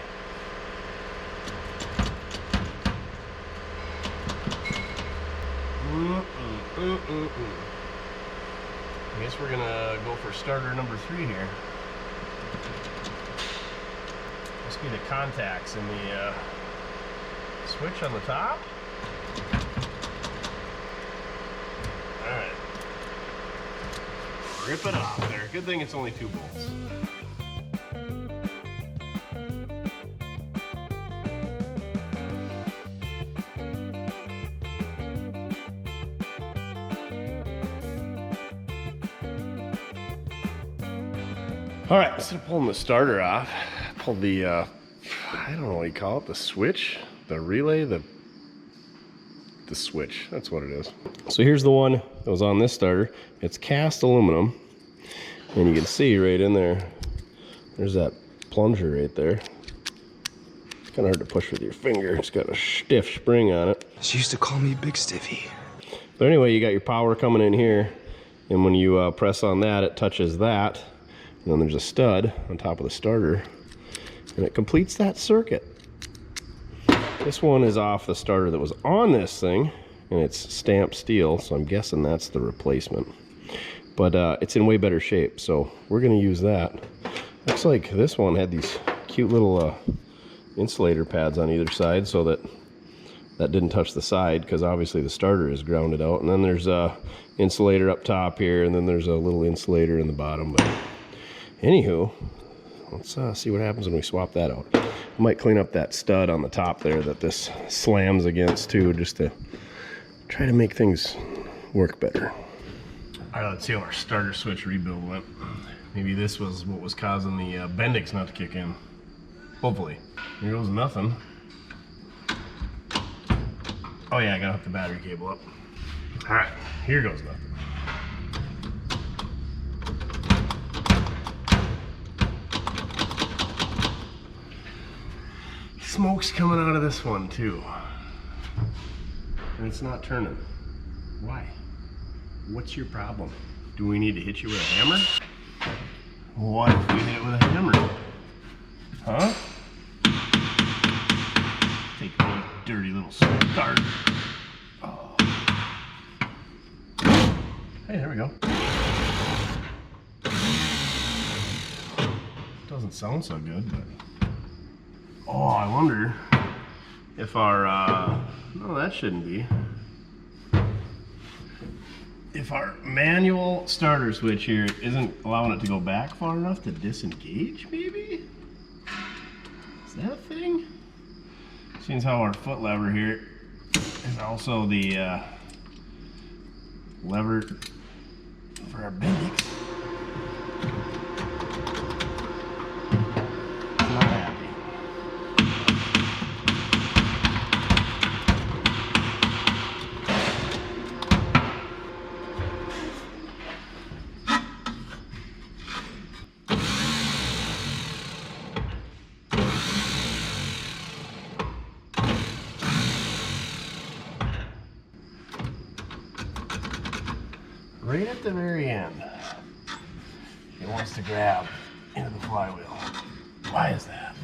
I guess we're gonna go for starter number 3 here. Must be the contacts in the switch on the top. Alright. Rip it off there. Good thing it's only 2 bolts. All right, instead of pulling the starter off, pull the, I don't know what you call it, the switch, the relay, the switch, that's what it is. So here's the one that was on this starter. It's cast aluminum, and you can see right in there, there's that plunger right there. It's kind of hard to push with your finger. It's got a stiff spring on it. She used to call me Big Stiffy. But anyway, you got your power coming in here, and when you press on that, it touches that. And then there's a stud on top of the starter, and it completes that circuit. This one is off the starter that was on this thing, and it's stamped steel, so I'm guessing that's the replacement. But it's in way better shape, so we're gonna use that. Looks like this one had these cute little insulator pads on either side, so that didn't touch the side, because obviously the starter is grounded out. And then there's a insulator up top here, and then there's a little insulator in the bottom. But anywho, let's see what happens when we swap that out. I might clean up that stud on the top there that this slams against too, just to try to make things work better. All right, let's see how our starter switch rebuild went. Maybe this was what was causing the Bendix not to kick in. Hopefully. Here goes nothing. Oh yeah, I gotta hook the battery cable up. All right, here goes nothing. Smoke's coming out of this one too. And it's not turning. Why? What's your problem? Do we need to hit you with a hammer? What if we hit it with a hammer? Huh? Take me, dirty little starter. Oh. Hey, there we go. Doesn't sound so good, but... Oh, I wonder if our, no, that shouldn't be. If our manual starter switch here isn't allowing it to go back far enough to disengage, maybe? Is that a thing? Seeing as how our foot lever here is also the lever for our Bendix. Not happy. right at the very end, it wants to grab into the flywheel. Why is that?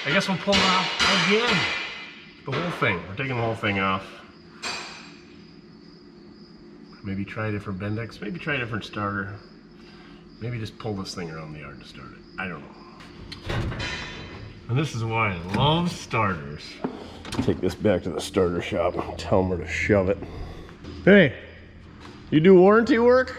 I guess we'll pull it off again. The whole thing. We're taking the whole thing off. Maybe try a different Bendix. Maybe try a different starter. Maybe just pull this thing around the yard to start it. I don't know. And this is why I love starters. Take this back to the starter shop and tell them where to shove it. Hey, you do warranty work?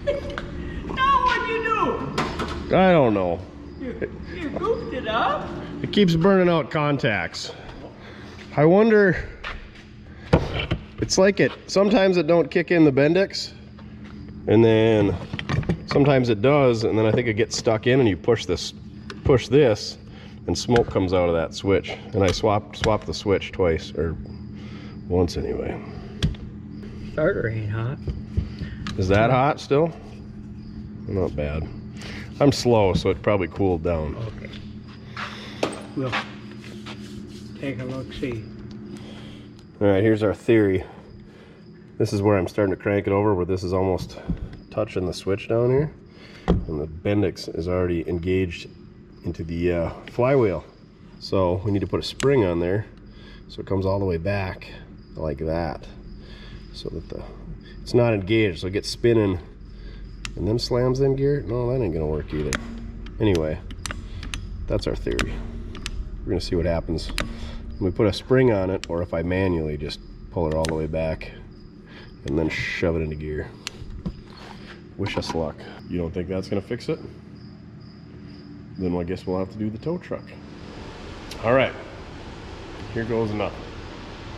No, what'd you do? I don't know. You goofed it up? It keeps burning out contacts. I wonder, it's like sometimes it don't kick in the Bendix, and then sometimes it does, and then I think it gets stuck in and you push this, and smoke comes out of that switch. And I swapped the switch twice, or once anyway. Starter ain't hot. Is that hot still? Not bad. I'm slow, so it probably cooled down. Okay. We'll take a look, see. All right, here's our theory. This is where I'm starting to crank it over, where this is almost touching the switch down here. And the Bendix is already engaged into the flywheel. So we need to put a spring on there so it comes all the way back like that. So that it's not engaged, so it gets spinning and then slams in gear. No, that ain't gonna work either. Anyway, that's our theory. We're gonna see what happens when we put a spring on it, or if I manually just pull it all the way back and then shove it into gear. Wish us luck. You don't think that's gonna fix it? Then I guess we'll have to do the tow truck. All right, here goes nothing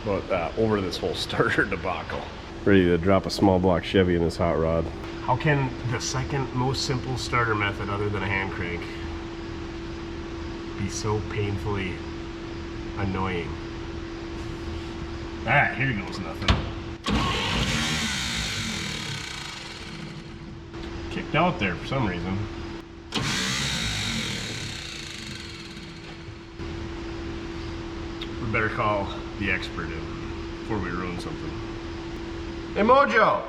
but over this whole starter debacle. Ready to drop a small block Chevy in this hot rod. How can the second most simple starter method other than a hand crank be so painfully annoying? All right, here goes nothing. Kicked out there for some reason. We better call the expert in before we ruin something. Hey Mojo!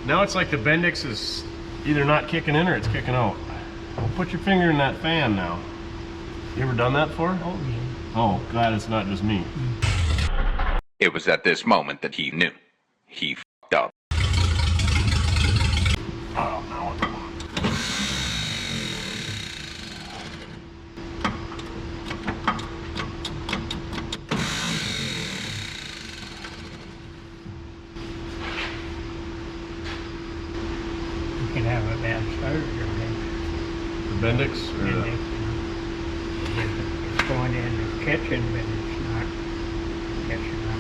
Now it's like the Bendix is either not kicking in or it's kicking out. Well, put your finger in that fan now. You ever done that before? Oh, yeah. Oh, glad it's not just me. It was at this moment that he knew. He f***ed up. Oh, no. You can have a bad starter, The Bendix? Or Bendix. It's going in the kitchen, but it's not catching on.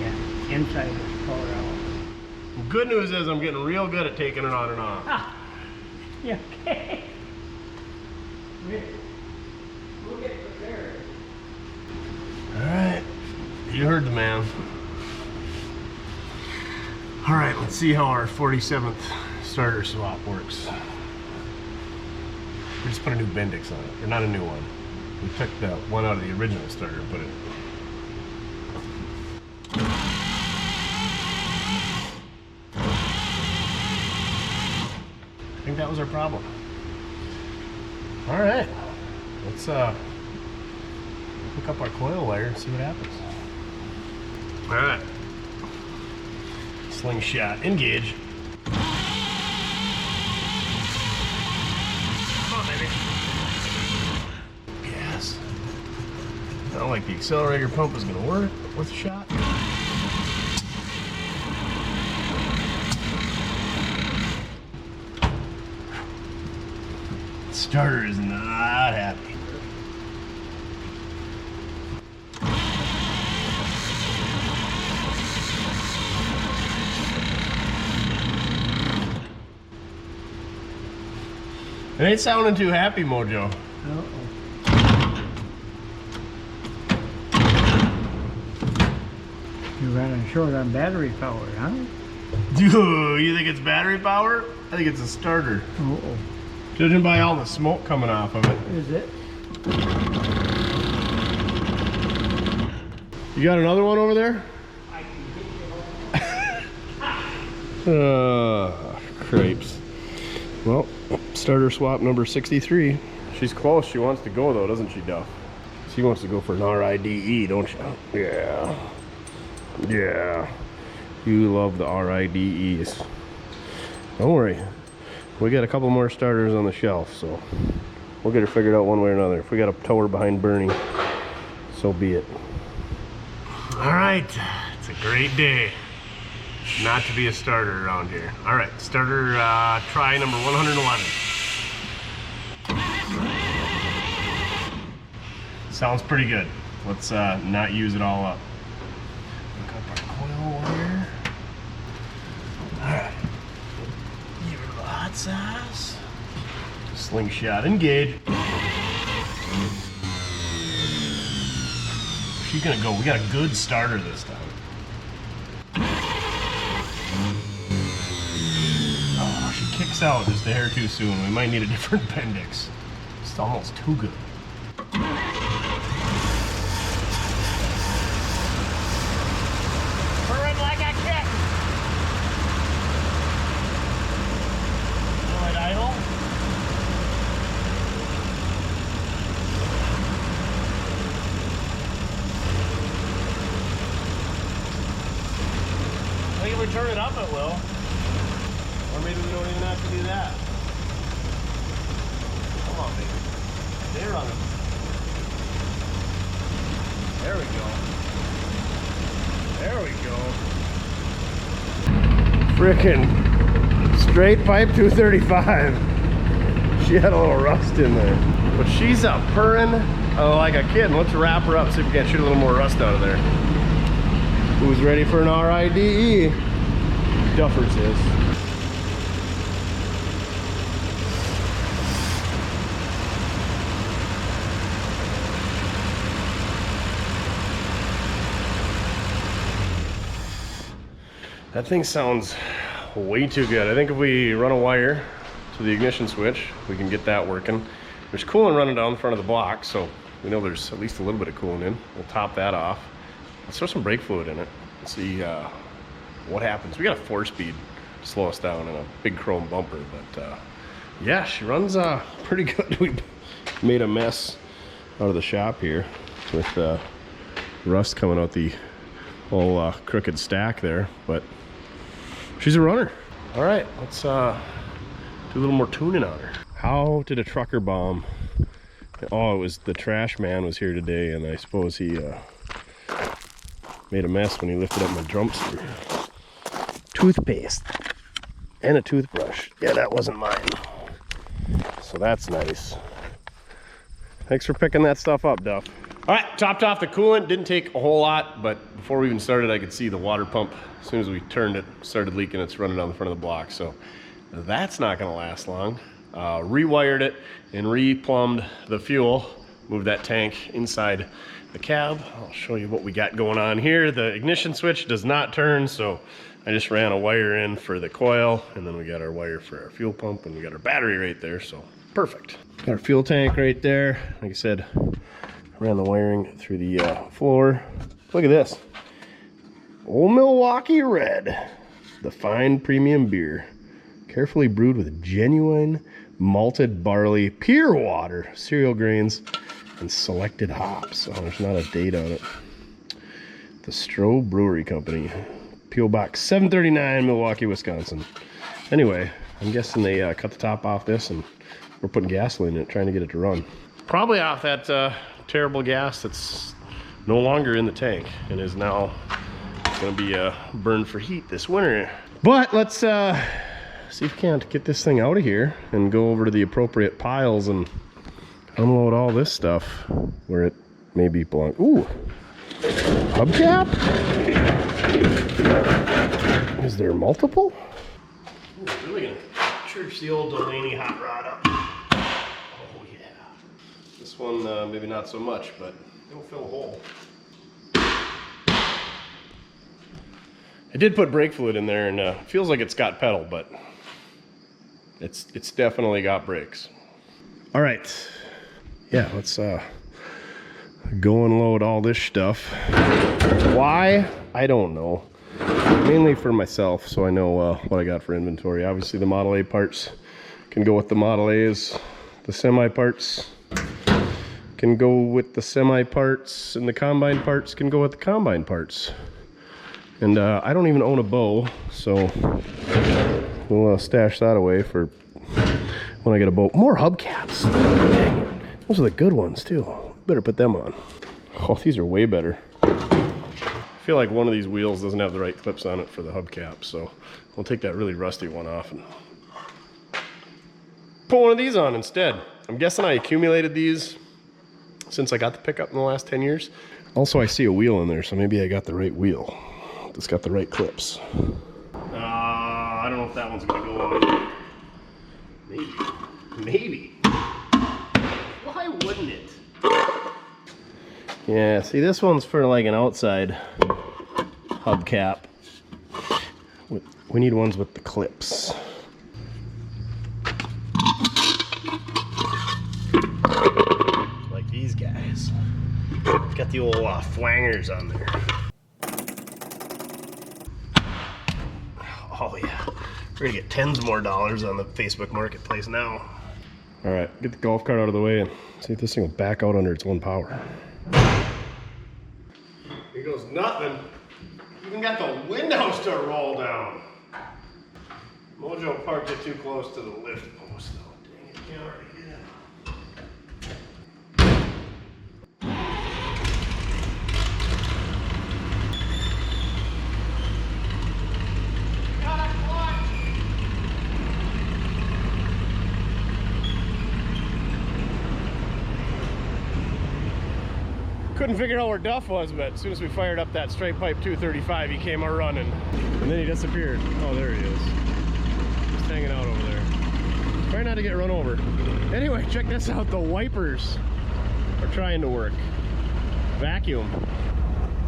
Yeah, inside is pulled out. Well, good news is I'm getting real good at taking it on and off. Ah, yeah, okay. We'll get prepared. All right, you heard the man. All right, let's see how our 47th starter swap works. We just put a new Bendix on it, or not a new one. We took the one out of the original starter and put it. I think that was our problem. All right, let's hook up our coil wire and see what happens. All right, slingshot, engage. Come on, baby. Gas. I don't like the accelerator pump is gonna work. Worth a shot. Starter is not happy. It ain't sounding too happy, Mojo. Uh-oh. You're running short on battery power, huh? Dude, you think it's battery power? I think it's a starter. Uh-oh. Judging by all the smoke coming off of it. Is it? You got another one over there? Crepes. Well, starter swap number 63. She's close. She wants to go though, doesn't she, Duff? She wants to go for an RIDE, don't you? Yeah. Yeah. You love the RIDEs. Don't worry. We got a couple more starters on the shelf, so we'll get her figured out one way or another. If we got to tow her behind Bernie, so be it. All right. It's a great day not to be a starter around here. All right. Starter try number 111. Sounds pretty good. Let's not use it all up. Look up our coil wire. Alright. Give her the hot sauce. Slingshot engage. She's gonna go. We got a good starter this time. Oh, she kicks out just a hair too soon. We might need a different appendix. It's almost too good. If we turn it up, it will. Or maybe we don't even have to do that. Come on, baby. They're on it. There we go. There we go. Frickin' straight pipe 235. She had a little rust in there. But she's a purring like a kid. Let's wrap her up, see if we can't shoot a little more rust out of there. Who's ready for an RIDE? Duffers is. That thing sounds way too good. I think if we run a wire to the ignition switch, we can get that working. There's coolant running down the front of the block, so we know there's at least a little bit of coolant in. We'll top that off. Let's throw some brake fluid in it and see what happens. We got a 4-speed to slow us down and a big chrome bumper, but yeah, she runs pretty good. We made a mess out of the shop here with rust coming out the whole crooked stack there, but she's a runner. All right, let's do a little more tuning on her. How did a trucker bomb? Oh, it was the trash man was here today, and I suppose he made a mess when he lifted up my drum screw. Toothpaste and a toothbrush. Yeah, that wasn't mine. So that's nice. Thanks for picking that stuff up, Duff. All right, topped off the coolant. Didn't take a whole lot, but before we even started, I could see the water pump. As soon as we turned it, started leaking. It's running down the front of the block. So that's not gonna last long. Rewired it and re-plumbed the fuel. Moved that tank inside the cab. I'll show you what we got going on here. The ignition switch does not turn, so I just ran a wire in for the coil, and then we got our wire for our fuel pump, and we got our battery right there, so perfect. Got our fuel tank right there. Like I said, ran the wiring through the floor. Look at this. Old Milwaukee Red, the fine premium beer. Carefully brewed with genuine malted barley, pure water, cereal grains, and selected hops. Oh, there's not a date on it. The Stroh Brewery Company. P.O. Box 739, Milwaukee, Wisconsin. Anyway, I'm guessing they cut the top off this and we're putting gasoline in it, trying to get it to run. Probably off that terrible gas that's no longer in the tank and is now going to be burned for heat this winter. But let's see if we can't get this thing out of here and go over to the appropriate piles and unload all this stuff where it maybe belongs. Ooh, hubcap? Is there multiple? Ooh, really gonna church the old Delaney hot rod up. Oh yeah. This one maybe not so much, but it'll fill a hole. I did put brake fluid in there, and it feels like it's got pedal, but It's definitely got brakes. All right, yeah, let's go unload all this stuff. Why? I don't know. Mainly for myself, so I know what I got for inventory. Obviously the Model A parts can go with the Model A's. The semi parts can go with the semi parts, and the combine parts can go with the combine parts. And I don't even own a bow, so we'll stash that away for when I get a bow. More hubcaps. Dang, those are the good ones too. Better put them on. Oh, these are way better. I feel like one of these wheels doesn't have the right clips on it for the hubcap, so we'll take that really rusty one off and put one of these on instead. I'm guessing I accumulated these since I got the pickup in the last 10 years. Also, I see a wheel in there, so maybe I got the right wheel. It's got the right clips. I don't know if that one's gonna go on. Maybe. Why wouldn't it? Yeah, see, this one's for like an outside hubcap. We need ones with the clips. Like these guys. Got the old flangers on there. Oh yeah, we're gonna get tens more dollars on the Facebook Marketplace now. All right, get the golf cart out of the way and see if this thing will back out under its own power. Here goes nothing. Even got the windows to roll down. Mojo parked it too close to the lift post though. Dang it, can't already get in. Couldn't figure out where Duff was, but as soon as we fired up that straight pipe 235, he came a running, and then he disappeared. Oh, there he is. Just hanging out over there. Try not to get run over. Anyway, check this out. The wipers are trying to work. Vacuum.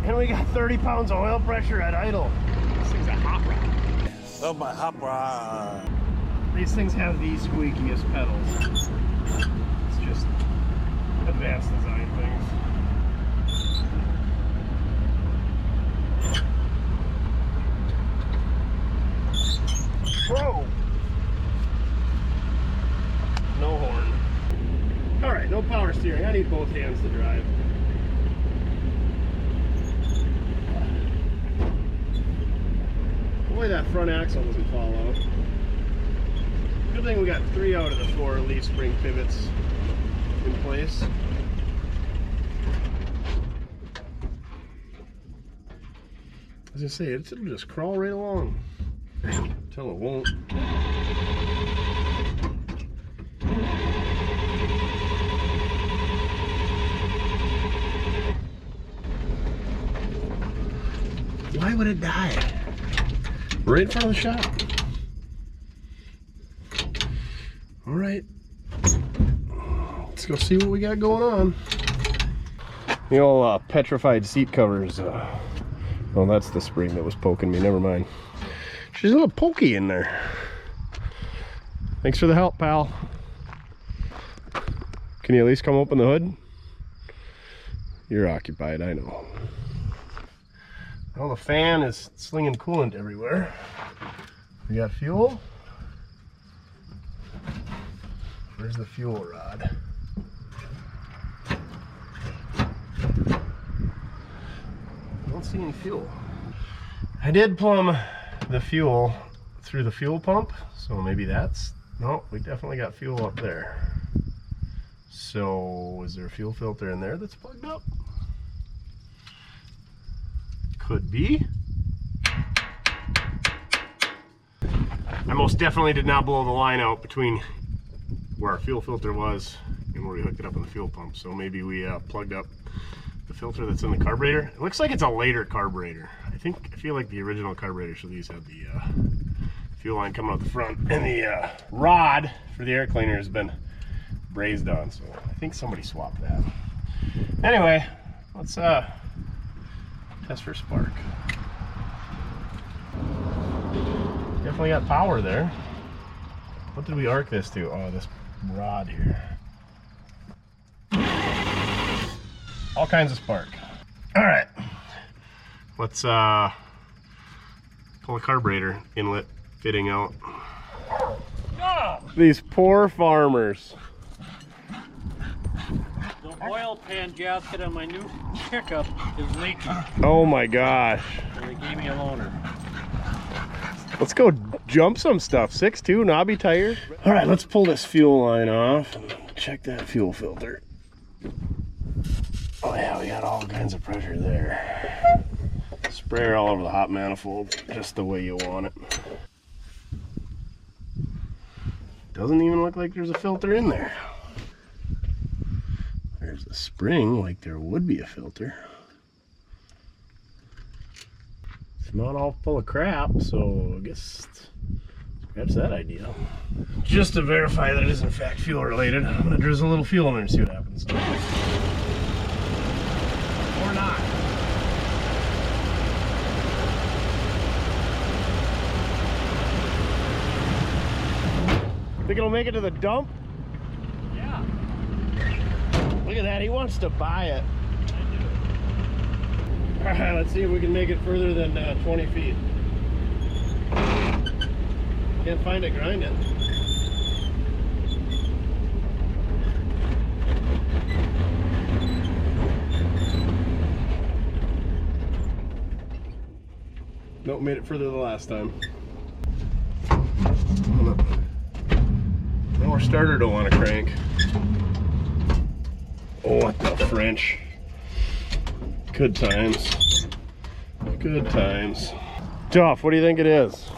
And we got 30 pounds of oil pressure at idle. This thing's a hot rod. Oh, my hot rod. These things have the squeakiest pedals. It's just advanced design things. Whoa! No horn. Alright, no power steering. I need both hands to drive. Boy, that front axle doesn't fall out. Good thing we got 3 out of the 4 leaf spring pivots in place. As I say, it'll just crawl right along. Until it won't. Why would it die? Right in front of the shop. All right. Let's go see what we got going on. The old petrified seat covers. Oh, that's the spring that was poking me. Never mind. She's a little pokey in there. Thanks for the help, pal. Can you at least come open the hood? You're occupied, I know. Well, the fan is slinging coolant everywhere. We got fuel. Where's the fuel rod? I don't see any fuel. I did plumb the fuel through the fuel pump, so maybe that's, no, we definitely got fuel up there. So is there a fuel filter in there that's plugged up? Could be. I most definitely did not blow the line out between where our fuel filter was and where we hooked it up in the fuel pump, so maybe we plugged up the filter that's in the carburetor. It looks like it's a later carburetor. I feel like the original carburetors for these have the fuel line coming out the front, and the rod for the air cleaner has been brazed on, so I think somebody swapped that. Anyway, let's test for spark. Definitely got power there. What did we arc this to? Oh, this rod here. All kinds of spark. All right, let's pull a carburetor inlet fitting out. These poor farmers. The oil pan gasket on my new pickup is leaking. Oh my gosh. So they gave me a loaner. Let's go jump some stuff. 6.2 knobby tire. All right, let's pull this fuel line off and check that fuel filter. Oh yeah, we got all kinds of pressure there. Sprayer all over the hot manifold, just the way you want it. Doesn't even look like there's a filter in there. There's a spring like there would be a filter. It's not all full of crap, so I guess scratch that idea. Just to verify that it is in fact fuel related, I'm gonna drizzle a little fuel in there and see what happens. Or not. Think it'll make it to the dump? Yeah. Look at that, he wants to buy it. All right, let's see if we can make it further than 20 feet. Can't find it, grind it. Nope, made it further the last time. Our starter don't want to crank. Oh, what the French. Good times. Good times. Duff, what do you think it is?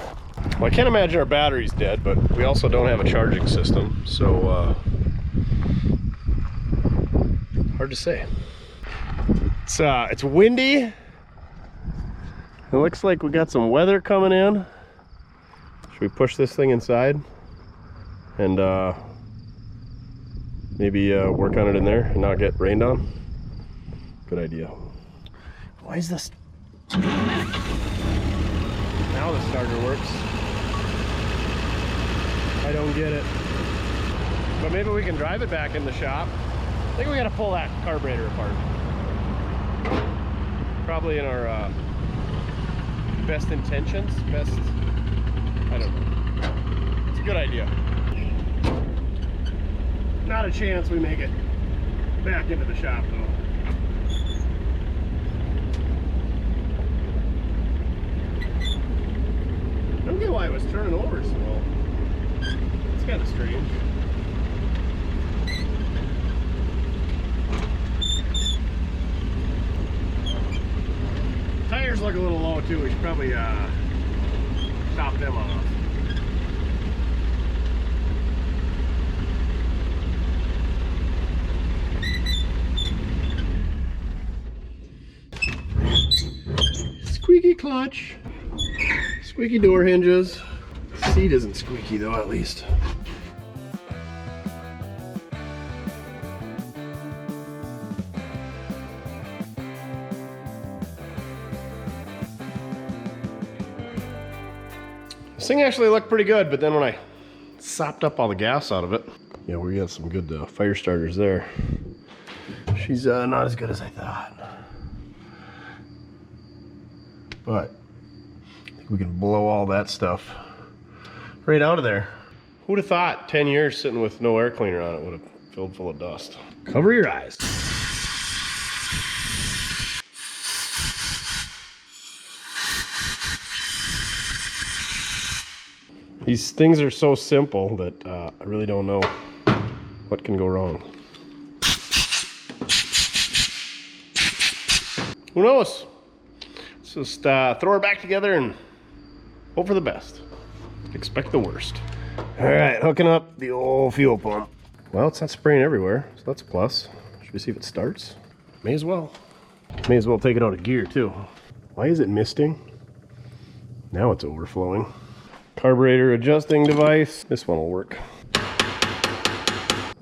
Well, I can't imagine our battery's dead, but we also don't have a charging system, so hard to say. It's windy. It looks like we got some weather coming in. Should we push this thing inside and maybe work on it in there and not get rained on? Good idea. Why is this? Now the starter works. I don't get it. But maybe we can drive it back in the shop. I think we gotta pull that carburetor apart. Probably in our best intentions, I don't know. It's a good idea. Not a chance we make it back into the shop though. I don't get why it was turning over so well. It's kind of strange. Tires look a little low too. We should probably top them off. Squeaky clutch. Squeaky door hinges. Seat isn't squeaky though, at least. This thing actually looked pretty good, but then when I sopped up all the gas out of it, yeah, we got some good fire starters there. She's not as good as I thought. But I think we can blow all that stuff right out of there. Who would have thought 10 years sitting with no air cleaner on it would have filled full of dust? Cover your eyes. These things are so simple that I really don't know what can go wrong. Who knows? Let's just throw her back together and hope for the best. Expect the worst. All right, hooking up the old fuel pump. Well, it's not spraying everywhere, so that's a plus. Should we see if it starts? May as well. May as well take it out of gear too. Why is it misting? Now it's overflowing. Carburetor adjusting device. This one will work.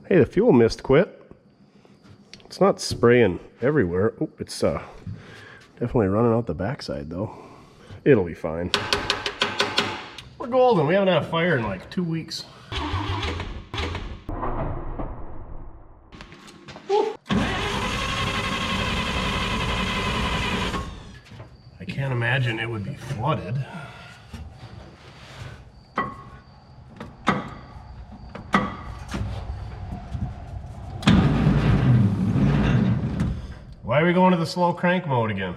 Hey, the fuel mist quit. It's not spraying everywhere. Oh, it's definitely running out the backside though. It'll be fine. We're golden. We haven't had a fire in like 2 weeks. imagine it would be flooded. Why are we going to the slow crank mode again?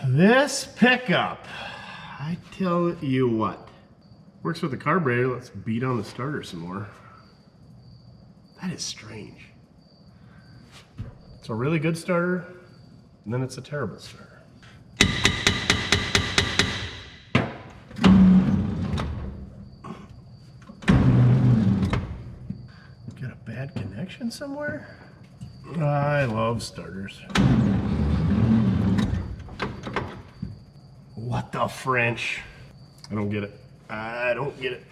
This pickup, I tell you what, works with the carburetor. Let's beat on the starter some more. That is strange. It's a really good starter, and then it's a terrible starter. Got a bad connection somewhere? I love starters. What the French? I don't get it. I don't get it.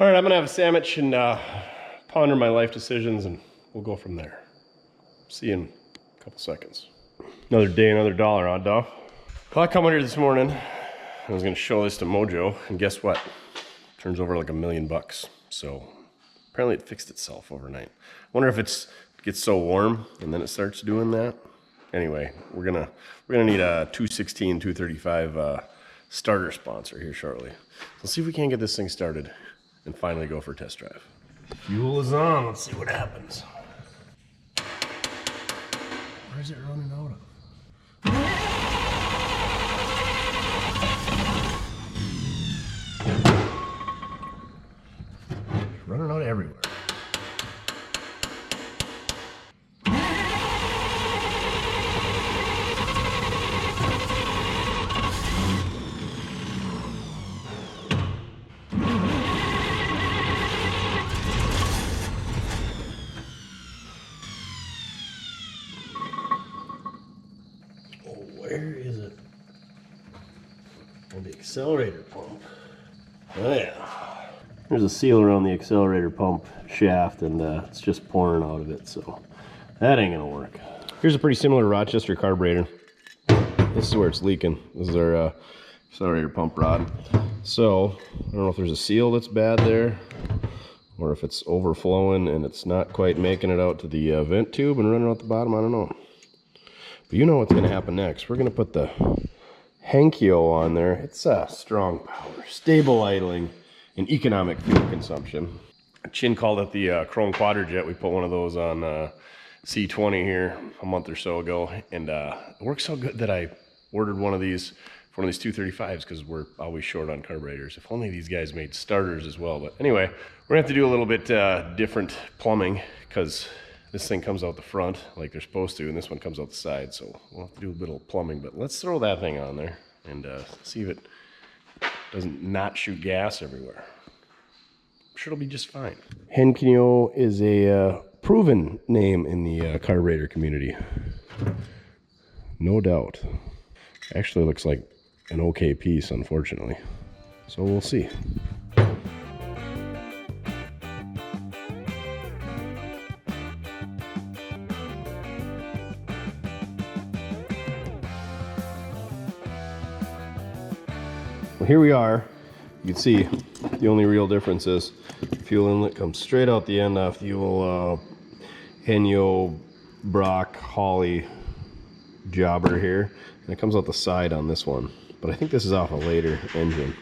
All right, I'm gonna have a sandwich and ponder my life decisions, and we'll go from there. See you in a couple seconds. Another day, another dollar, huh, Duff? Well, I come in here this morning. I was gonna show this to Mojo, and guess what? Turns over like $1 million. So apparently it fixed itself overnight. I wonder if it gets so warm and then it starts doing that. Anyway, we're gonna need a 216, 235 starter sponsor here shortly. Let's see if we can't get this thing started and finally go for a test drive. Fuel is on. Let's see what happens. Where is it running out of? Running out everywhere. Oh, where is it? On the accelerator pump. Oh yeah. There's a seal around the accelerator pump shaft, and it's just pouring out of it, so that ain't gonna work. Here's a pretty similar Rochester carburetor. This is where it's leaking. This is our accelerator pump rod. So I don't know if there's a seal that's bad there, or if it's overflowing and it's not quite making it out to the vent tube and running out the bottom. I don't know. But you know what's gonna happen next. We're gonna put the Hankyo on there. It's strong power, stable idling, and economic fuel consumption. Chin called it the Chrome Quadrajet. We put one of those on C20 here a month or so ago, and it works so good that I ordered one of these for one of these 235s because we're always short on carburetors. If only these guys made starters as well. But anyway, we're gonna have to do a little bit different plumbing because this thing comes out the front like they're supposed to, and this one comes out the side. So we'll have to do a little plumbing, but let's throw that thing on there and see if it doesn't not shoot gas everywhere. I'm sure it'll be just fine. Hankyo is a proven name in the carburetor community. No doubt. Actually looks like an okay piece, unfortunately. So we'll see. Well, here we are. You can see the only real difference is fuel inlet comes straight out the end off the old Hankyo Brock Hawley jobber here, and it comes out the side on this one, but I think this is off a later engine.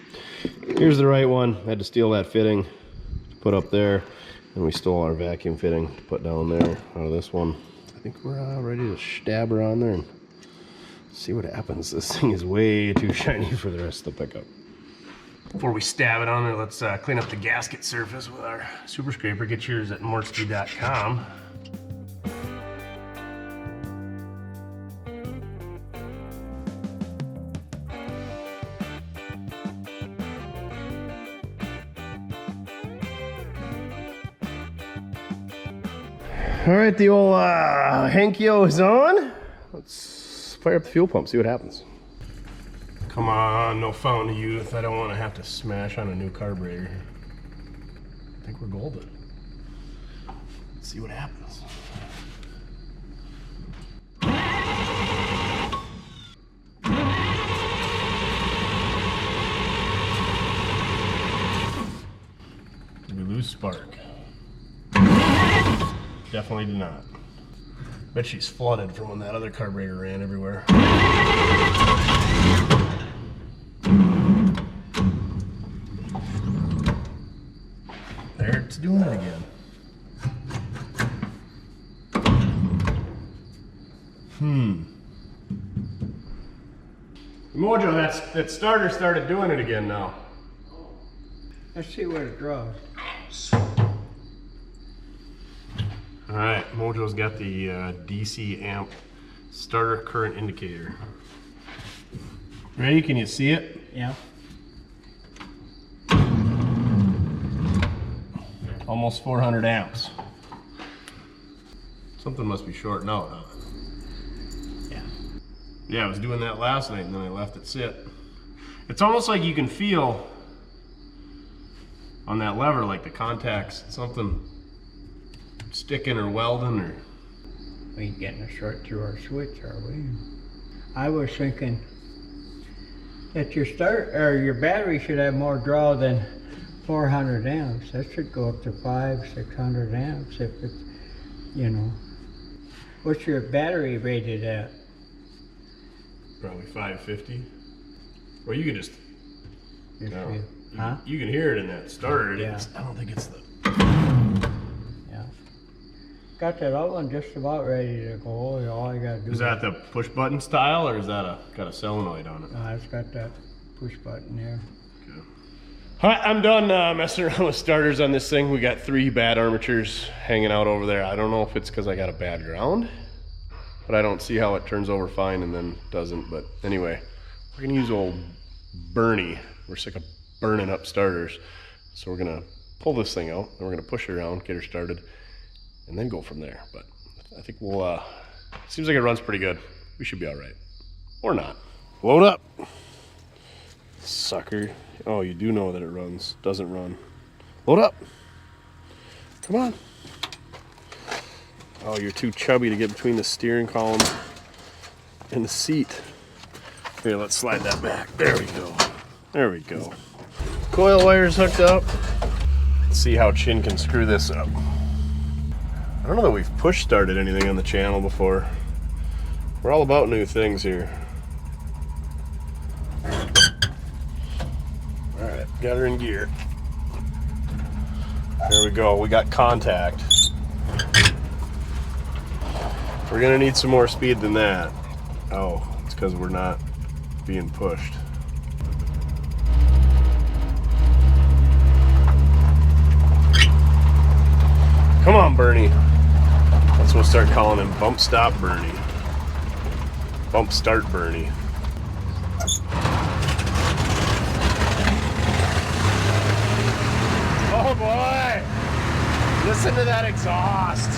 Here's the right one. I had to steal that fitting to put up there, and we stole our vacuum fitting to put down there out of this one. I think we're ready to stab her on there and see what happens. This thing is way too shiny for the rest of the pickup. Before we stab it on there, let's clean up the gasket surface with our super scraper. Get yours at mortske.com. All right, the old Hankyo is on. Let's fire up the fuel pump, see what happens. Come on, no fountain of youth. I don't want to have to smash on a new carburetor. I think we're golden. Let's see what happens. spark. Definitely did not. Bet she's flooded from when that other carburetor ran everywhere. There, it's doing it again. Mojo, that starter started doing it again now. Let's see what it draws. All right, Mojo's got the DC amp starter current indicator. Ready? Can you see it? Yeah. Almost 400 amps. Something must be shorting out, huh? Yeah, I was doing that last night and then I left it sit. It's almost like you can feel on that lever like the contacts, something sticking or welding or... We ain't getting a short through our switch, are we? I was thinking that your battery should have more draw than 400 amps. That should go up to 500-600 amps if it's, you know. What's your battery rated at? Probably 550. Or you can just, Huh? you can hear it in that starter. Yeah. I don't think it's the... Yeah. Got that other one just about ready to go. All I gotta do Is that the push button style or is that got a solenoid on it? It's got that push button there. Okay. All right, I'm done messing around with starters on this thing. We got 3 bad armatures hanging out over there. I don't know if it's because I got a bad ground, but I don't see how it turns over fine and then doesn't. But anyway, we're gonna use old Bernie. We're sick of burning up starters. So we're gonna pull this thing out and we're gonna push it around, get her started, and then go from there. But I think we'll, seems like it runs pretty good. We should be all right. Or not. Load up. Sucker. Oh, you do know that it runs. Doesn't run. Load up. Come on. Oh, you're too chubby to get between the steering column and the seat. Here, let's slide that back. There we go. There we go. Coil wires hooked up. Let's see how Chin can screw this up. I don't know that we've push started anything on the channel before. We're all about new things here. All right, got her in gear. There we go, we got contact. We're gonna need some more speed than that. Oh, it's because we're not being pushed. Come on, Bernie. That's what we'll start calling him, Bump Stop Bernie. Bump Start Bernie. Oh boy! Listen to that exhaust.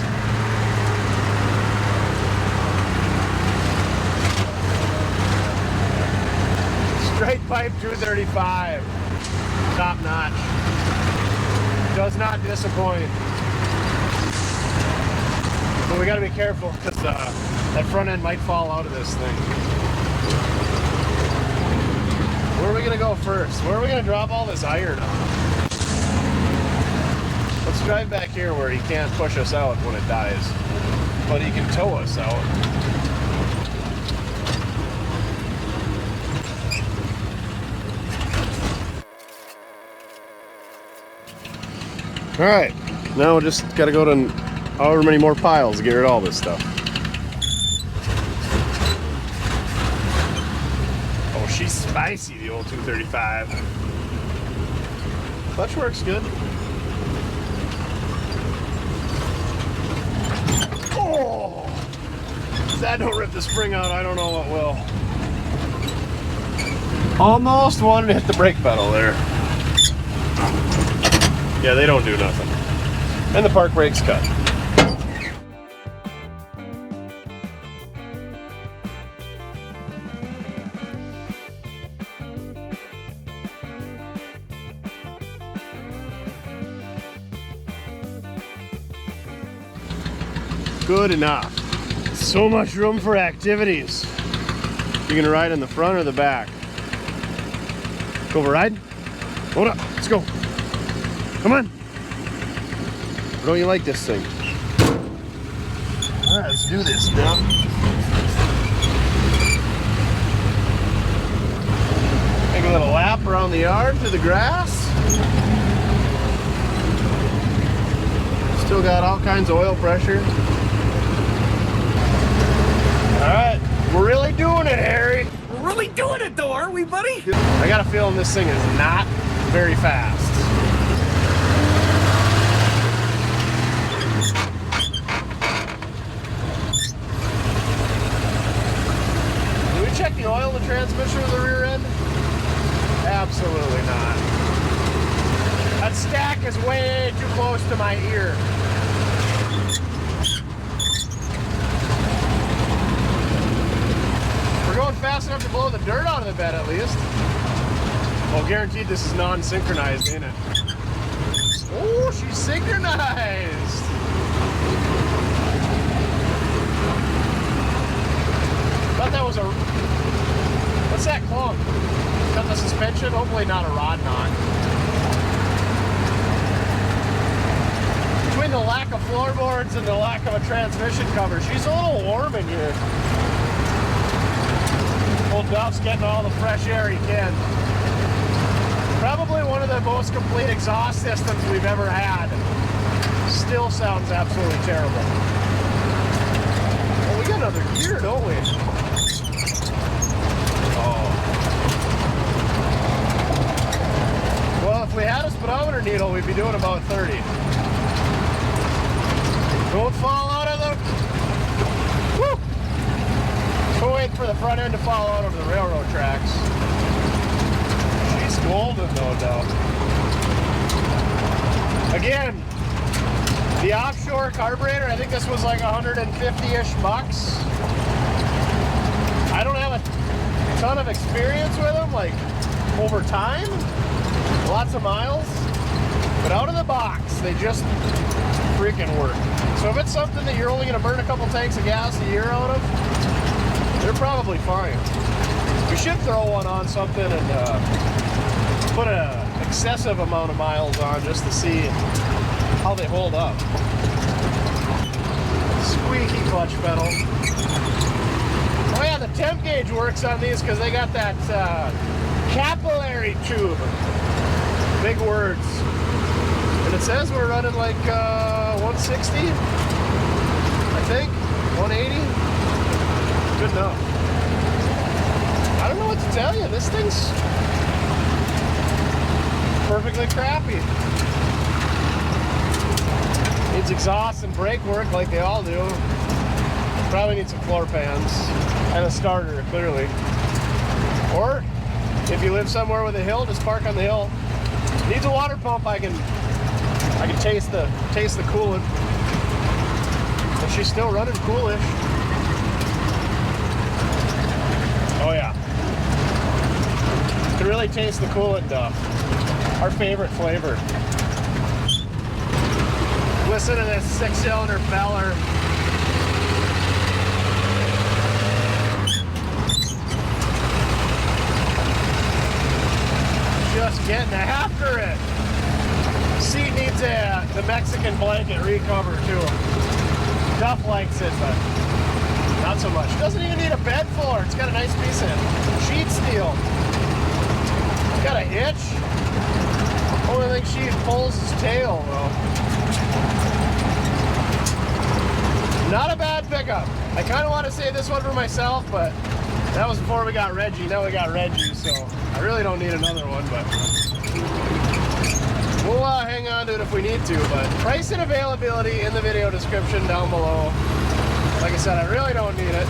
Straight pipe 235. Top notch. Does not disappoint. But we gotta be careful because that front end might fall out of this thing. Where are we gonna go first? Where are we gonna drop all this iron on? Let's drive back here where he can't push us out when it dies, but he can tow us out. All right, now we just gotta go to however many more piles to get rid of all this stuff. Oh, she's spicy, the old 235. Clutch works good. Oh! If that don't rip the spring out, I don't know what will. Almost wanted to hit the brake pedal there. Yeah, they don't do nothing. And the park brake's cut. Good enough. So much room for activities. You gonna ride in the front or the back? Go for a ride? Hold up, let's go. Come on. Or don't you like this thing? All right, let's do this now. Take a little lap around the yard through the grass. Still got all kinds of oil pressure. All right, we're really doing it, Harry. We're really doing it though, aren't we, buddy? I got a feeling this thing is not very fast. Did we check the oil in the transmission of the rear end? Absolutely not. That stack is way too close to my ear. We're going fast enough to blow the dirt out of the bed at least. Well, guaranteed this is non-synchronized, ain't it? Oh, she's synchronized! Thought that was a... What's that clunk? Cut the suspension? Hopefully not a rod knot. Between the lack of floorboards and the lack of a transmission cover, she's a little warm in here. Old Duff's getting all the fresh air he can. Probably one of the most complete exhaust systems we've ever had. Still sounds absolutely terrible. Well, we got another gear, don't we? Oh. Well, if we had a speedometer needle, we'd be doing about 30. Don't fall out of the... Woo! We'll wait for the front end to fall out over the railroad tracks. She's golden, no doubt. Again, the offshore carburetor, I think this was like 150-ish bucks. I don't have a ton of experience with them, like over time, lots of miles, but out of the box, they just freaking work. So if it's something that you're only going to burn a couple tanks of gas a year out of, they're probably fine. We should throw one on something and put an excessive amount of miles on just to see how they hold up. Squeaky clutch pedal. Oh yeah, the temp gauge works on these because they got that capillary tube. Big words. And it says we're running like 160, I think, 180. Good enough. I don't know what to tell you. This thing's perfectly crappy. Needs exhaust and brake work like they all do. Probably need some floor pans and a starter, clearly. Or if you live somewhere with a hill, just park on the hill. Needs a water pump. I can taste the coolant. But she's still running coolish. Oh yeah. Can really taste the coolant, Duff. Our favorite flavor. Listen to this 6-cylinder beller. Just getting after it. Seat needs the Mexican blanket recover too. Duff likes it, but not so much. Doesn't even need a bed floor. It's got a nice piece of sheet steel. It's got a hitch. Only thing she pulls his tail, though. Not a bad pickup. I kind of want to save this one for myself, but that was before we got Reggie. Now we got Reggie, so I really don't need another one, but we'll hang on to it if we need to. But price and availability in the video description down below. Like I said, I really don't need it.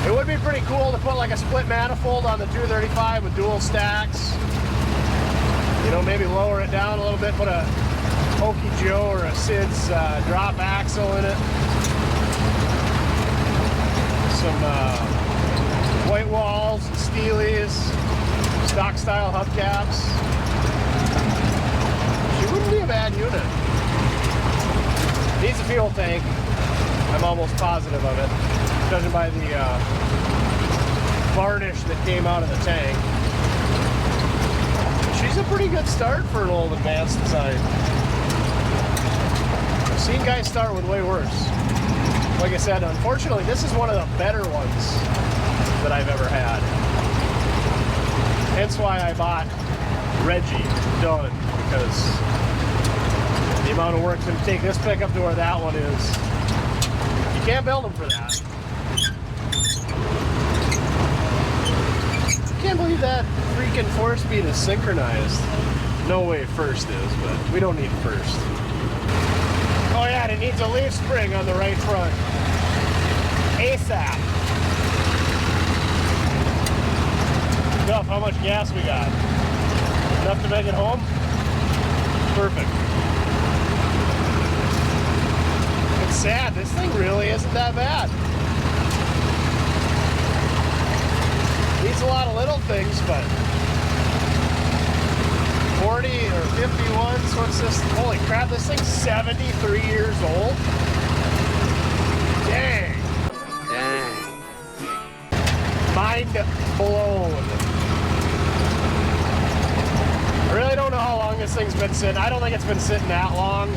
It would be pretty cool to put like a split manifold on the 235 with dual stacks. You know, maybe lower it down a little bit, put a Okie Joe or a Sid's drop axle in it. Some white walls and steelies, stock style hubcaps. She wouldn't be a bad unit. Needs a fuel tank. I'm almost positive of it, judging by the varnish that came out of the tank. She's a pretty good start for an old advanced design. I've seen guys start with way worse. Like I said, unfortunately, this is one of the better ones that I've ever had. Hence why I bought Reggie done, because the amount of work it's going to take this pickup to where that one is, you can't build them for that. I can't believe that freaking 4-speed is synchronized. No way first is, but we don't need first. Oh yeah, and it needs a leaf spring on the right front. ASAP. Duff, how much gas we got? Enough to make it home? Perfect. It's sad, this thing really isn't that bad. Needs a lot of little things, but 40 or 51, so what's this? Holy crap, this thing's 73 years old? Dang. Mind blown. I really don't know how long this thing's been sitting. I don't think it's been sitting that long.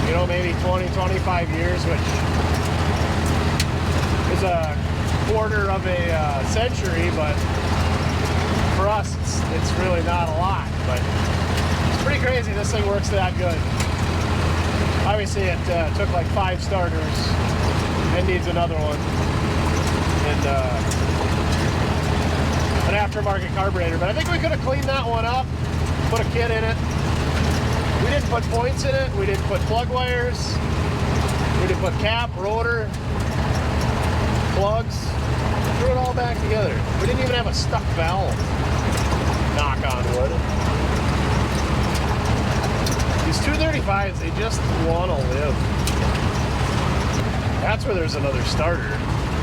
You know, maybe 20, 25 years, which is a quarter of a century, but for us, it's really not a lot. But it's pretty crazy this thing works that good. Obviously, it took like 5 starters and needs another one. And an aftermarket carburetor, but I think we could have cleaned that one up, put a kit in it. We didn't put points in it, we didn't put plug wires, we didn't put cap, rotor, plugs, threw it all back together. We didn't even have a stuck valve, knock on wood. These 235s, they just want to live. That's where there's another starter,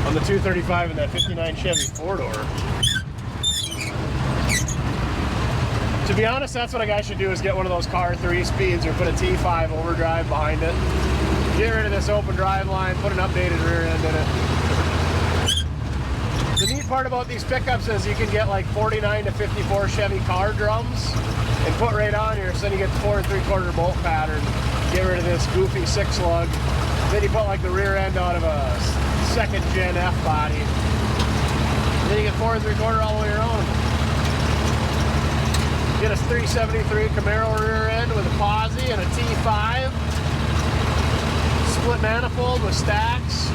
on the 235 and that 59 Chevy 4-door. To be honest, that's what a guy should do, is get one of those car 3-speeds or put a T5 overdrive behind it. Get rid of this open drive line, put an updated rear end in it. The neat part about these pickups is you can get like 49 to 54 Chevy car drums and put right on here, so then you get the 4 3/4 bolt pattern. Get rid of this goofy 6-lug. Then you put like the rear end out of a 2nd gen F body. And then you get 4 3/4 all the way around. Get a 373 Camaro rear end with a posi and a T5. Split manifold with stacks.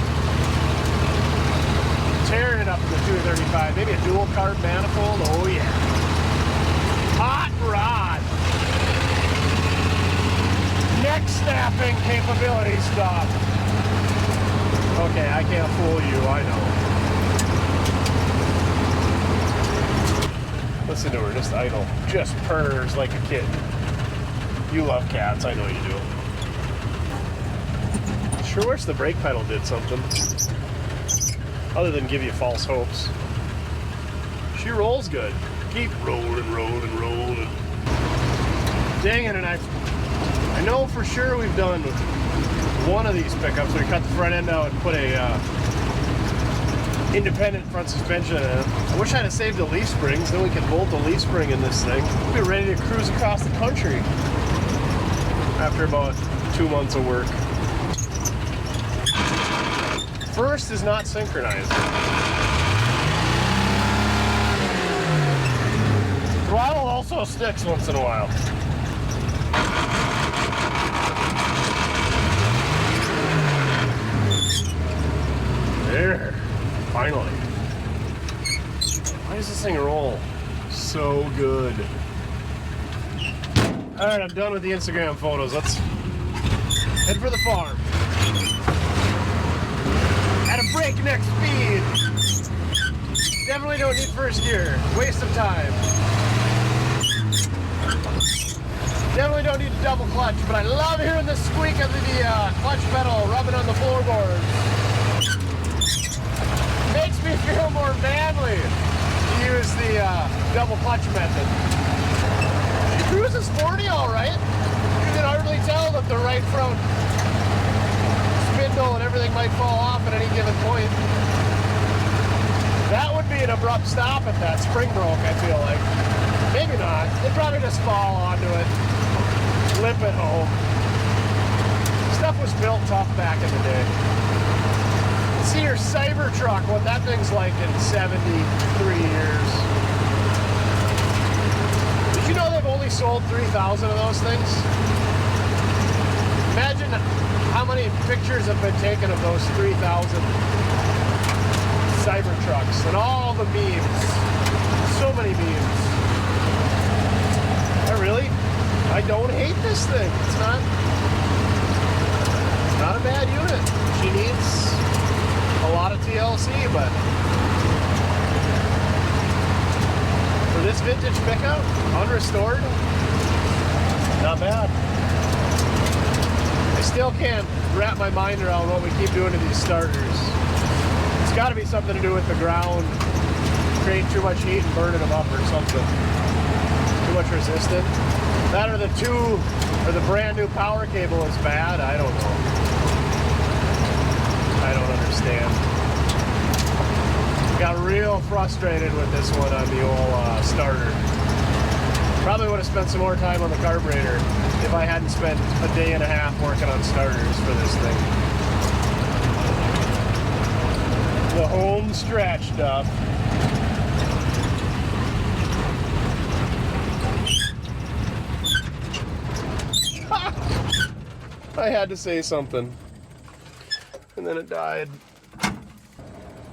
Tearing it up in the 235. Maybe a dual carb manifold. Oh yeah. Hot rod. Neck snapping capability stuff. Okay, I can't fool you, I know. Listen to her, just idle. Just purrs like a kitten. You love cats, I know you do. Sure wish the brake pedal did something. Other than give you false hopes. She rolls good. Keep rolling, rolling, rolling. Dang it, and I know for sure we've done one of these pickups where we cut the front end out and put a independent front suspension in it. I wish I'd have saved the leaf springs, then we could bolt the leaf spring in this thing. We'll be ready to cruise across the country after about 2 months of work. First is not synchronized. Throttle also sticks once in a while. There. Finally. Why does this thing roll so good? Alright, I'm done with the Instagram photos. Let's head for the farm. At a breakneck speed. Definitely don't need first gear. Waste of time. Definitely don't need a double clutch, but I love hearing the squeak of the clutch pedal rubbing on the floorboards. Makes me feel more manly to use the double clutch method. She cruises sporty all right. You can hardly tell that the right front spindle and everything might fall off at any given point. That would be an abrupt stop at that. Spring broke, I feel like. Maybe not. They'd rather just fall onto it, limp it home. Stuff was built tough back in the day. See your Cybertruck, what that thing's like in 73 years. Did you know they've only sold 3,000 of those things? Imagine how many pictures have been taken of those 3,000 Cybertrucks and all the memes. So many memes. I don't hate this thing. It's not a bad unit. She needs a lot of TLC, but for this vintage pickup, unrestored, not bad. I still can't wrap my mind around what we keep doing to these starters. It's got to be something to do with the ground, creating too much heat and burning them up or something. Too much resistance. That or the brand new power cable is bad. I don't know. I don't understand. Got real frustrated with this one on the old starter. Probably would have spent some more time on the carburetor if I hadn't spent a day and a half working on starters for this thing. The home stretch, Duff. I had to say something. And then it died.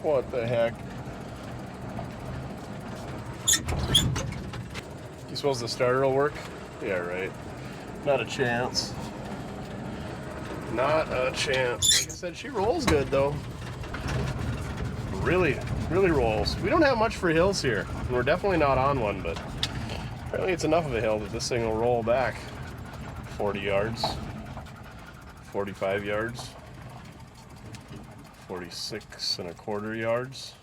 What the heck? You suppose the starter will work? Yeah, right. Not a chance. Not a chance. Like I said, she rolls good though. Really rolls. We don't have much for hills here. And we're definitely not on one, but apparently it's enough of a hill that this thing will roll back 40 yards, 45 yards, 46 1/4 yards,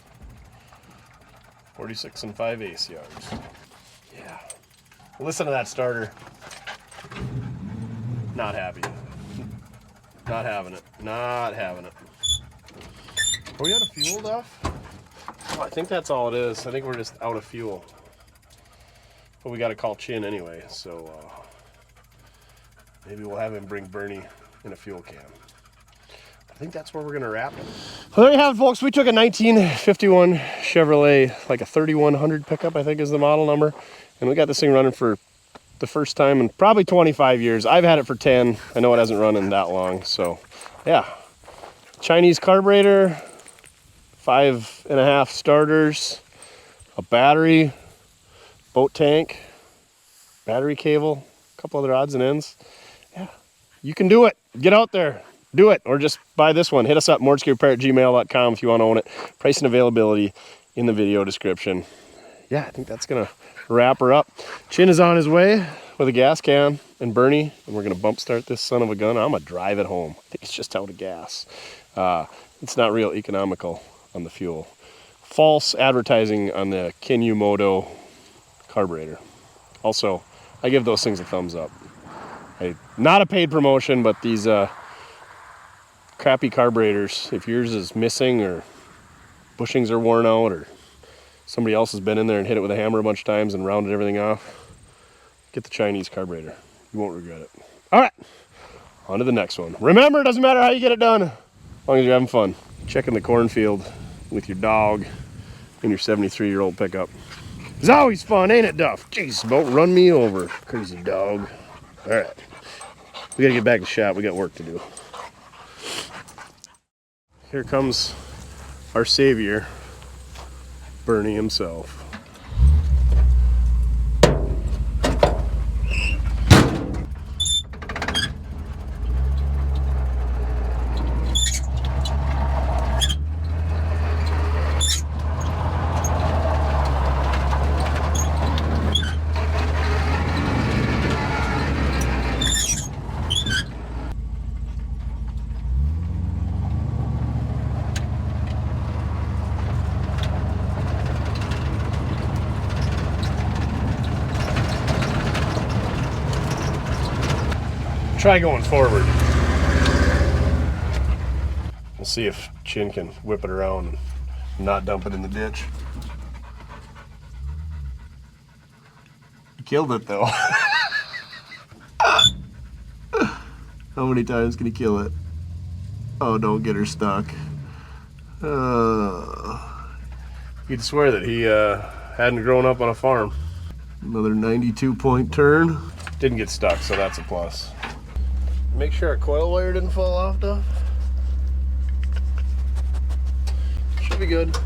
46 5/8 yards. Yeah. Listen to that starter. Not happy. Not having it. Not having it. Are we out of fuel, Duff? Oh, I think that's all it is. I think we're just out of fuel. But we got to call Chin anyway, so maybe we'll have him bring Bernie in a fuel can. I think that's where we're going to wrap it. Well, there you have it, folks. We took a 1951 Chevrolet, like a 3100 pickup, I think is the model number. And we got this thing running for the first time in probably 25 years. I've had it for 10. I know it hasn't run in that long. So, yeah. Chinese carburetor, 5.5 starters, a battery, boat tank, battery cable, a couple other odds and ends. Yeah, you can do it. Get out there, do it, or just buy this one. Hit us up, mortskerepair@gmail.com if you want to own it. Price and availability in the video description. Yeah, I think that's gonna wrap her up. Chin is on his way with a gas can and Bernie, and we're gonna bump start this son of a gun. I'm gonna drive it home. I think it's just out of gas. It's not real economical on the fuel. False advertising on the Kinyu Moto carburetor. Also, I give those things a thumbs up. Not a paid promotion, but these crappy carburetors, if yours is missing or bushings are worn out or somebody else has been in there and hit it with a hammer a bunch of times and rounded everything off, get the Chinese carburetor. You won't regret it. All right, on to the next one. Remember, it doesn't matter how you get it done, as long as you're having fun. Checking the cornfield with your dog in your 73-year-old pickup. It's always fun, ain't it, Duff? Jeez, don't run me over, crazy dog. All right, we gotta get back to the shop. We got work to do. Here comes our savior, Bernie himself. Try going forward. We'll see if Chin can whip it around and not dump it in the ditch. killed it though. How many times can he kill it? Oh, don't get her stuck. You'd swear that he hadn't grown up on a farm. Another 92-point turn. Didn't get stuck, so that's a plus. Make sure our coil wire didn't fall off, Duff. Should be good.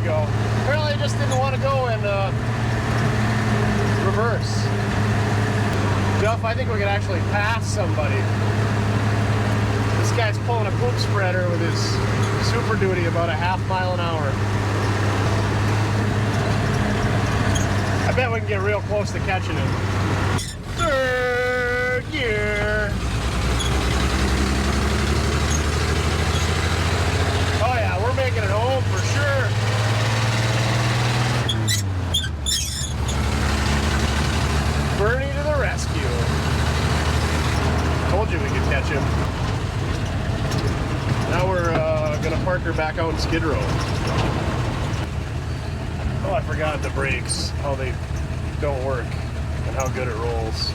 Apparently I just didn't want to go in reverse. Duff, I think we could actually pass somebody. This guy's pulling a poop spreader with his Super Duty about a ½ mile an hour. I bet we can get real close to catching him. Third gear. Oh yeah, we're making it home for sure. Bernie to the rescue. Told you we could catch him. Now we're gonna park her back out in Skid Row. Oh, I forgot the brakes, how they don't work and how good it rolls.